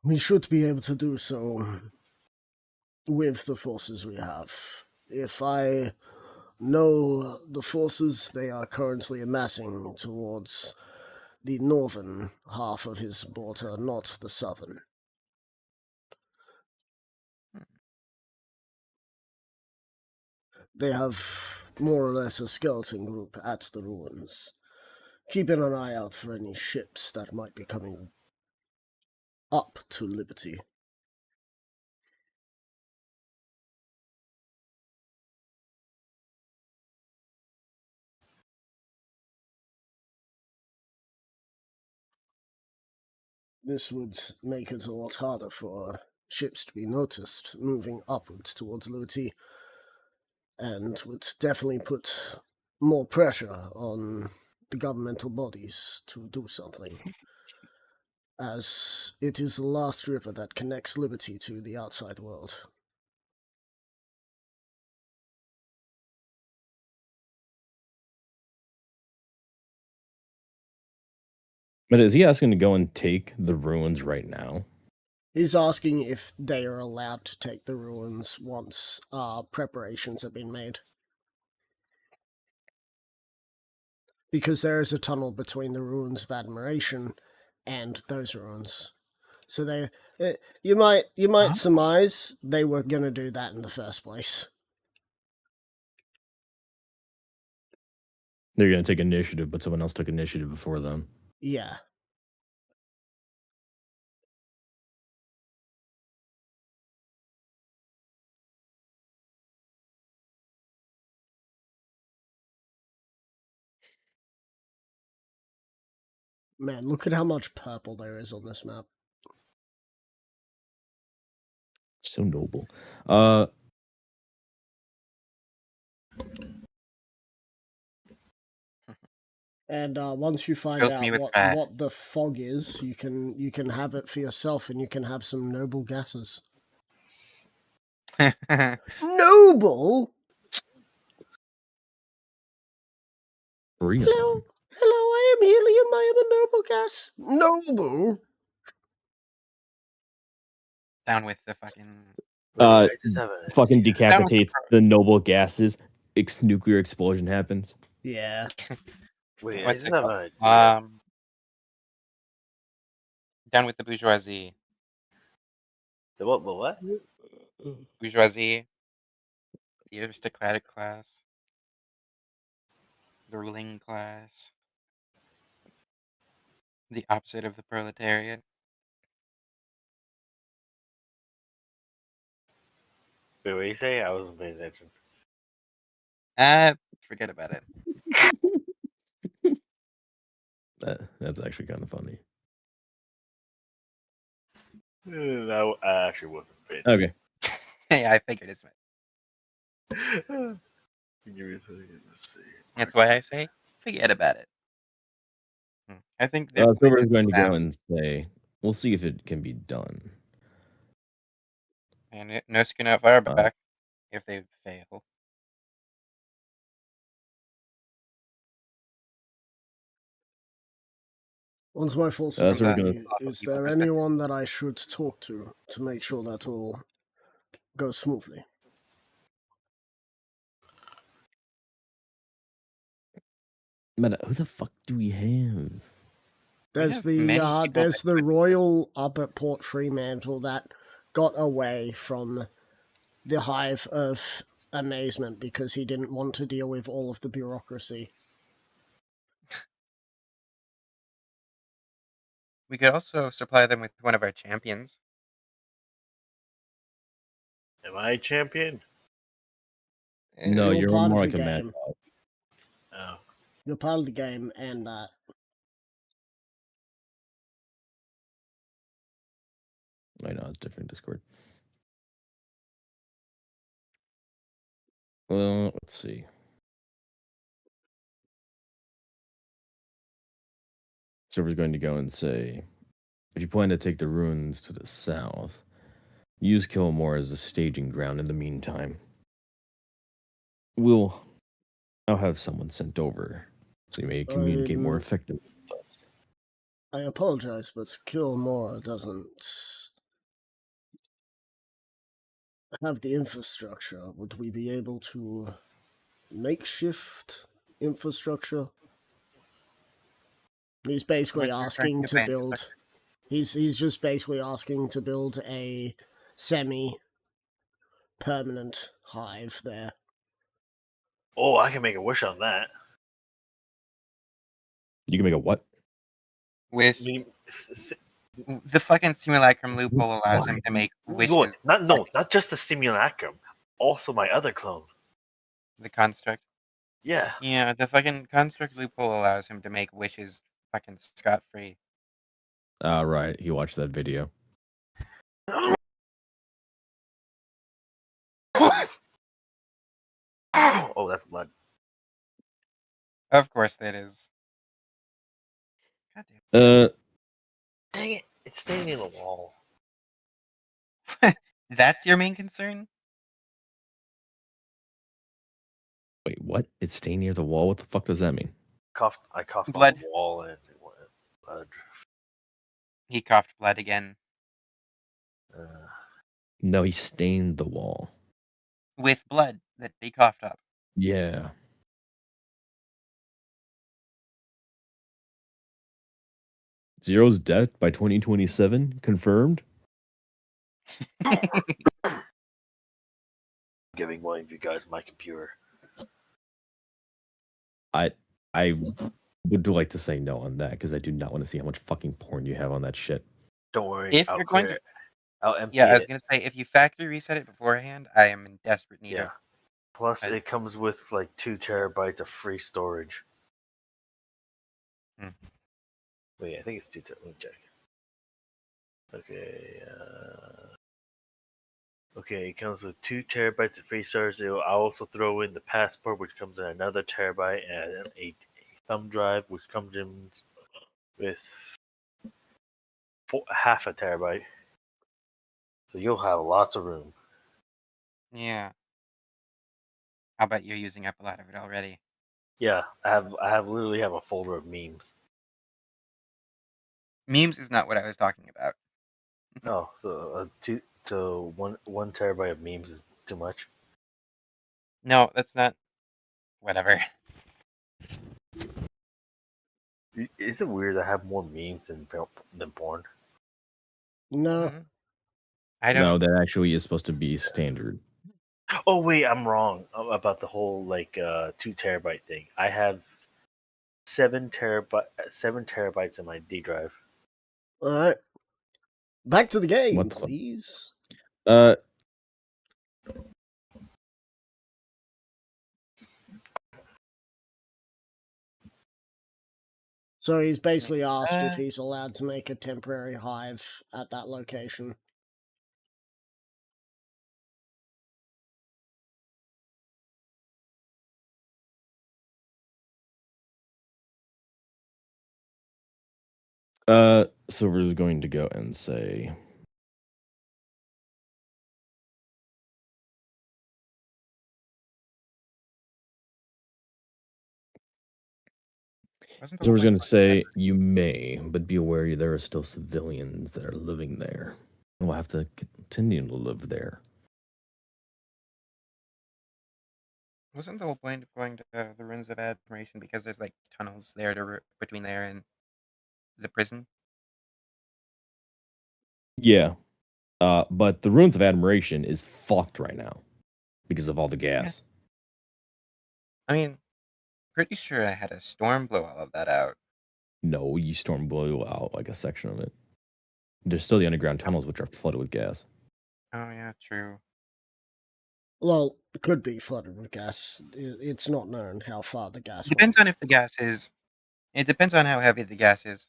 we should be able to do so with the forces we have. If I know the forces they are currently amassing towards the northern half of his border, not the southern. They have more or less a skeleton group at the ruins, keeping an eye out for any ships that might be coming up to Liberty. This would make it a lot harder for ships to be noticed moving upwards towards Liberty, and would definitely put more pressure on the governmental bodies to do something, as it is the last river that connects Liberty to the outside world. But is he asking to go and take the ruins right now? He's asking if they are allowed to take the ruins once preparations have been made. Because there is a tunnel between the ruins of Admiration and those ruins. So you might surmise they were going to do that in the first place. They're going to take initiative, but someone else took initiative before them. Yeah. Man, look at how much purple there is on this map. So noble. And once you find Fills out me with pride. what the fog is, you can have it for yourself, and you can have some noble gases. Noble? Hello, I am helium. I am a noble gas. Noble? Down with the fucking... fucking decapitates the noble gases. Nuclear explosion happens. Yeah. Wait, I What's just it have called? a Down with the bourgeoisie. the what? Bourgeoisie. The aristocratic class. The ruling class. The opposite of the proletariat. Wait, what do you say? I wasn't paying attention. Forget about it. That's actually kind of funny. No, I actually wasn't paying Okay. Hey, I figured it's... attention. Give me a second. Let's see. That's why I say, forget about it. I think So they're we're going to go and say, we'll see if it can be done. and no skin off our back if they fail. Once my forces so we're are gonna- ready, is there anyone that I should talk to make sure that all goes smoothly? But who the fuck do we have? There's have there's the royal up at Port Fremantle that got away from the hive of amazement because he didn't want to deal with all of the bureaucracy. We could also supply them with one of our champions. Am I a champion? No, You're you're part of more the like a mad game. dog. Oh. You're part of the game and that. I know, it's different Discord. Well, let's see. Server's going to go and say, if you plan to take the ruins to the south, use Kilmore as a staging ground in the meantime. I'll have someone sent over so you may communicate more effectively with us. I apologize, but Kilmore doesn't have the infrastructure. Would we be able to makeshift infrastructure? He's basically What's referring asking to to by build. infrastructure? He's just basically asking to build a semi-permanent hive there. Oh, I can make a wish on that. You can make a what? With I mean, the fucking simulacrum loophole allows him to make wishes. not just the simulacrum, also my other clone. The construct. Yeah. Yeah, the fucking construct loophole allows him to make wishes fucking scot free. Right. He watched that video. Oh, that's blood. Of course that is. God Dang it! It's staying in the wall. damn. That's your main concern? Wait, what? It's staying near the wall? What the fuck does that mean? I coughed Blood. on the wall and it went blood. He coughed blood again. No, he stained the wall. With blood that he coughed up. Yeah. Zero's death by 2027 confirmed. Giving one of you guys my computer. I would like to say no on that because I do not want to see how much fucking porn you have on that shit. Don't worry, If I'll you're going clear to, it. I'll empty yeah, I was it. gonna say if you factory reset it beforehand, I am in desperate need Yeah. of. Plus, it comes with like 2 terabytes of free storage. Hmm. Wait, I think it's 2 terabytes. Let me check. Okay. Okay, it comes with 2 terabytes of free storage. I'll also throw in the passport, which comes in another terabyte, and a thumb drive, which comes in with half a terabyte. So you'll have lots of room. Yeah. How about you're using up a lot of it already? Yeah, I literally have a folder of memes. Memes is not what I was talking about. Oh, so one terabyte of memes is too much. No, that's not. Whatever. Is it weird to have more memes than porn? No. I No, don't. that actually is supposed to be standard. Oh wait, I'm wrong about the whole 2 terabyte thing. I have 7 terabytes in my D drive. All right. Back to the game, What the fuck? please. So he's basically asked if he's allowed to make a temporary hive at that location. Silver is going to go and say, Wasn't the Silver's point going to say, you may, but be aware there are still civilians that are living there. And we'll have to continue to live there. Wasn't the whole point of going to the ruins of admiration because there's like tunnels there between there and the prison? Yeah. But the Ruins of Admiration is fucked right now because of all the gas. I mean, pretty sure I had a storm blow all of that out. No, you storm blew out like a section of it. There's still the underground tunnels, which are flooded with gas. Oh yeah, true. Well, it could be flooded with gas. It's not known how far the gas Depends went. on if the gas is. It depends on how heavy the gas is.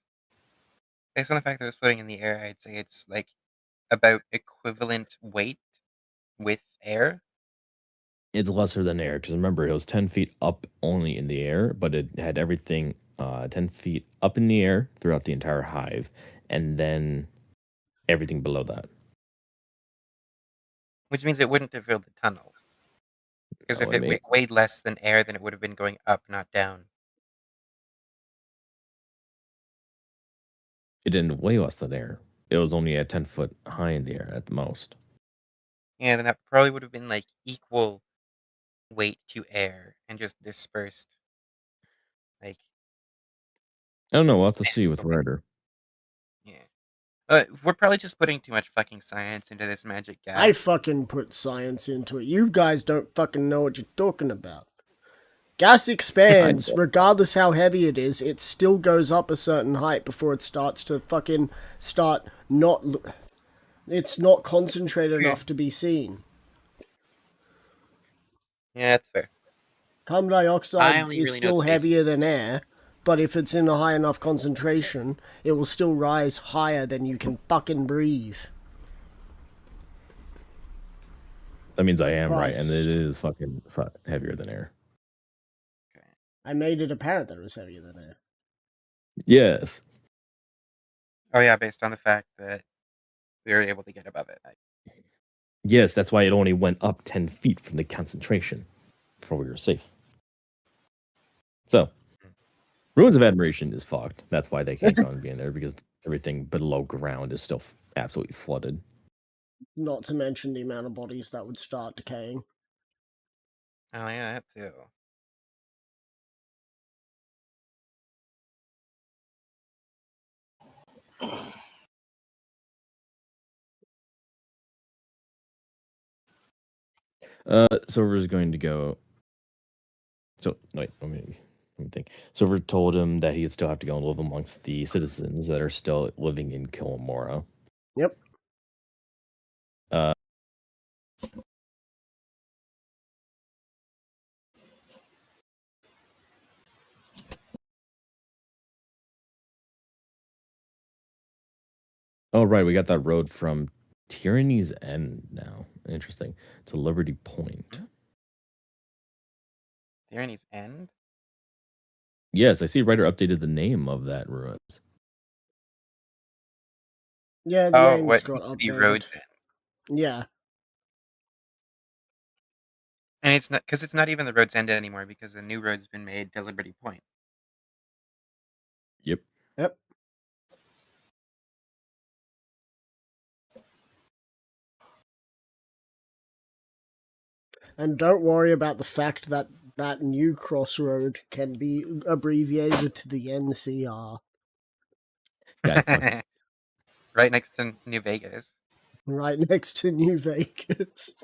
Based on the fact that it's floating in the air, I'd say it's like about equivalent weight with air. It's lesser than air because remember it was 10 feet up only in the air, but it had everything 10 feet up in the air throughout the entire hive, and then everything below that. Which means it wouldn't have filled the tunnels. Because if Oh, I it mean, weighed less than air, then it would have been going up, not down. it didn't weigh less than air. It was only at 10 foot high in the air at the most. Yeah, then that probably would have been like equal weight to air and just dispersed. Like, I don't know. We'll have to see with substantially. Ryder. Yeah. We're probably just putting too much fucking science into this magic I gas. fucking put science into it. You guys don't fucking know what you're talking about. Gas expands, regardless how heavy it is, it still goes up a certain height before it starts to fucking start not... It's not concentrated enough to be seen. Yeah, that's fair. Carbon I dioxide only is really know still the basics. heavier than air, but if it's in a high enough concentration, it will still rise higher than you can fucking breathe. That means I am right, and it Christ. is fucking heavier than air. Okay. I made it apparent that it was heavier than air. Yes. Oh yeah, based on the fact that we were able to get above it. Yes, that's why it only went up 10 feet from the concentration before we were safe. So, Ruins of Admiration is fucked. That's why they can't go and be in there, because everything below ground is still absolutely flooded. Not to mention the amount of bodies that would start decaying. Oh yeah, that too. So we're just going to go. So wait, let me think. So we told him that he'd still have to go and live amongst the citizens that are still living in Kilmora. Yep. Uh, oh right, we got that road from Tyranny's End now. Interesting. To Liberty Point. Tyranny's End? Yes, I see Ryder updated the name of that ruins. Yeah, the Oh, name's what got used to be updated. Roads End. Yeah. And it's not because it's not even the Roads End anymore because a new road's been made to Liberty Point. Yep. Yep. And don't worry about the fact that that new crossroad can be abbreviated to the NCR. God, fuck. Right next to New Vegas. Right next to New Vegas.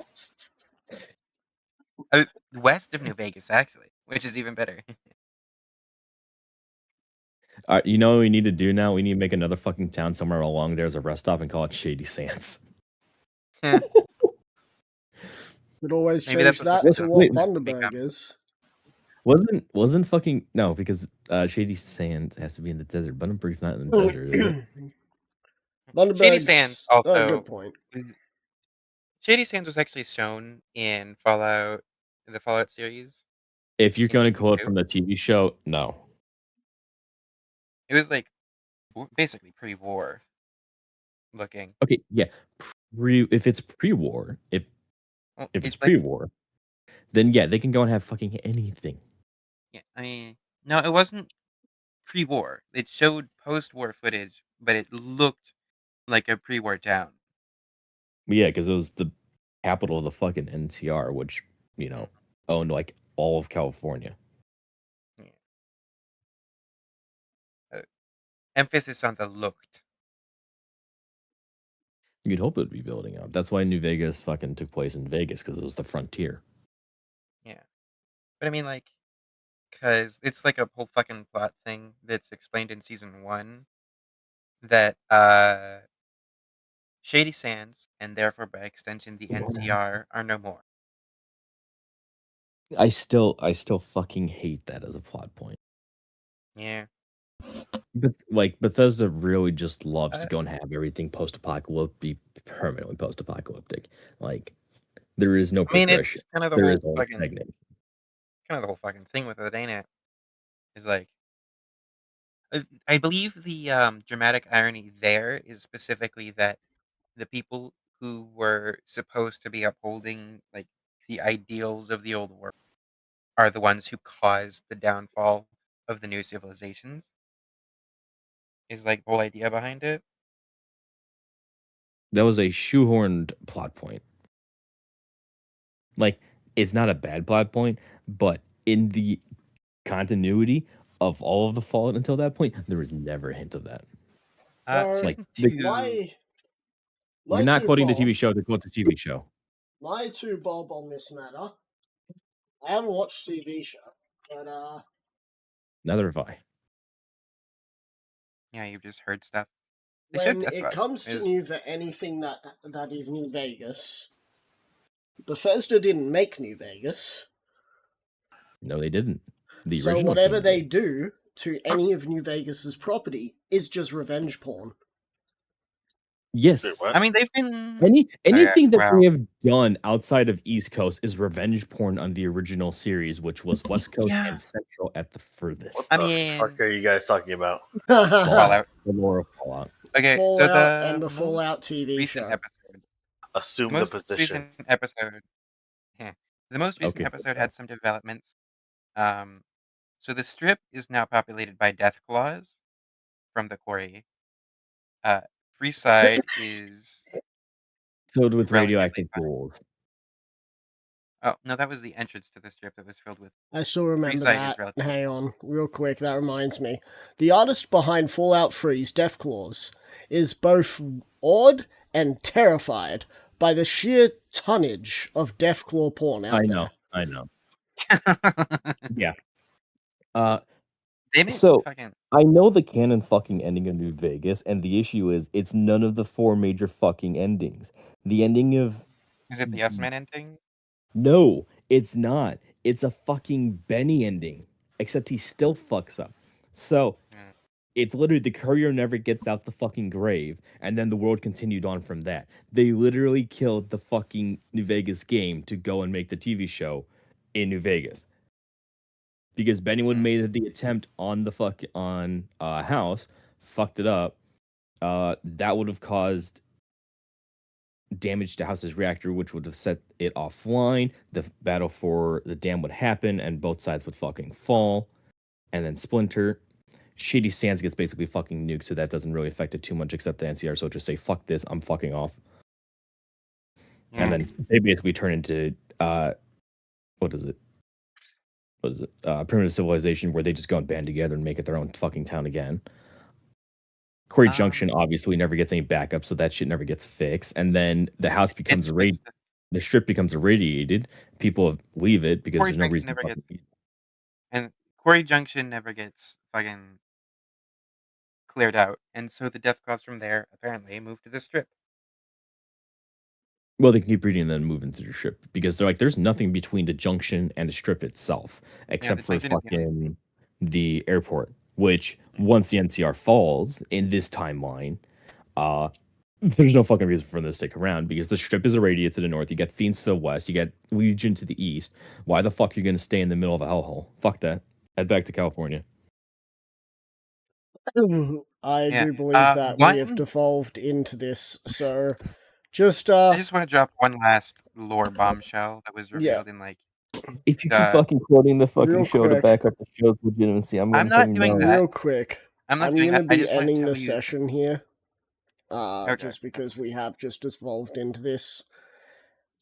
West of New Vegas, actually, which is even better. You know what we need to do now? We need to make another fucking town somewhere along there as a rest stop and call it Shady Sands. Could always Maybe that's change what that the to Wait, what become. Bundaberg is. Wasn't fucking no, because Shady Sands has to be in the desert. Bundaberg's not in the desert, is it? Shady Sands Bundaberg's a good also. point. Shady Sands was actually shown in Fallout, the Fallout series If you're in going to season quote 2. from the TV show, no. It was like basically pre-war looking. Okay, yeah. If it's pre-war, Well, if it's it's like pre-war, then yeah, they can go and have fucking anything. yeah, I mean, no, it wasn't pre-war. It showed post-war footage, but it looked like a pre-war town. But yeah, because it was the capital of the fucking NCR, which Mm, owned like all of California. yeah. Emphasis on the looked. You'd hope it would be building up. That's why New Vegas fucking took place in Vegas because it was the frontier. Yeah, but I mean, like because it's like a whole fucking plot thing that's explained in season 1 that, Shady Sands, and therefore by extension the NCR, are no more. I still fucking hate that as a plot point. Yeah. But like Bethesda really just loves to Uh go and have everything post-apocalyptic be permanently post-apocalyptic. Like there is no I mean, progression. it's kind of the There whole is only fucking stagnation. thing with it, ain't it? Is like I believe the, dramatic irony there is specifically that the people who were supposed to be upholding, like, the ideals of the old world are the ones who caused the downfall of the new civilizations, is, like, the whole idea behind it. That was a shoehorned plot point. Like it's not a bad plot point, but in the continuity of all of the Fallout until that point, there was never a hint of that. So Like Season the 2 my You're my not two quoting the bob TV show to quote the TV show. my two bob on this matter. I haven't watched TV show, but Neither have I. Yeah, you've just heard stuff. They showed when Death it Class. comes to Is anything that is New Vegas, Bethesda didn't make New Vegas. No, they didn't. The So original whatever team they did. do to any of New Vegas's property is just revenge porn. Wait, Yes. what? I mean, they've been okay, Anything that wow. they have done outside of East Coast is revenge porn on the original series, which was West Coast Yeah. and Central at the What furthest. I the mean fuck are you guys talking about? Fallout. The lore of Fallout. Okay, so Fallout and the most Fallout TV recent show. episode Assume the the most position. recent episode the most recent Okay. episode had some developments. So the Strip is now populated by death claws from the quarry. Freeside is Filled with relatively radioactive fine. gold. Oh, no, that was the entrance to the Strip that was filled with I still remember Freeside is that. relatively Hang on, real quick, that reminds me. The artist behind Fallout 3's Deathclaws is both awed and terrified by the sheer tonnage of Deathclaw porn out there. I know. Yeah. They made So fucking I know the canon fucking ending of New Vegas, and the issue is it's none of the 4 major fucking endings. The ending of is it the Yes Man ending? No, it's not. It's a fucking Benny ending, except he still fucks up. So Mm. it's literally the courier never gets out the fucking grave, and then the world continued on from that. They literally killed the fucking New Vegas game to go and make the TV show in New Vegas. Because Bennywood made the attempt on the house, fucked it up. That would have caused damage to house's reactor, which would have set it offline. The battle for the dam would happen, and both sides would fucking fall, and then splinter. Shady Sands gets basically fucking nuked, so that doesn't really affect it too much, except the NCR. So just say fuck this, I'm fucking off, and then they basically turn into what is it? Primitive civilization, where they just go and band together and make it their own fucking town again. Quarry Junction obviously never gets any backup, so that shit never gets fixed. And then the house becomes the strip becomes irradiated. People leave it because Quarry there's no Junction reason. never gets and Quarry Junction never gets fucking cleared out, and so the death claws from there apparently moved to the Strip. Well, they can keep reading and then move into the strip because they're like, there's nothing between the junction and the strip itself except for fucking the airport. Which once the NCR falls in this timeline, there's no fucking reason for them to stick around because the strip is irradiated to the north. You get Fiends to the west. You get Legion to the east. Why the fuck are you going to stay in the middle of a hellhole? Fuck that. Head back to California. I do believe that we have devolved into this, so just I just want to drop one last lore bombshell that was revealed in like if you keep fucking quoting the fucking show to back up the show's legitimacy, I'm going to not doing that. Real quick. I'm not I'm doing going that. to I be just want to ending tell the you. session here. Okay, Just because we have just devolved into this.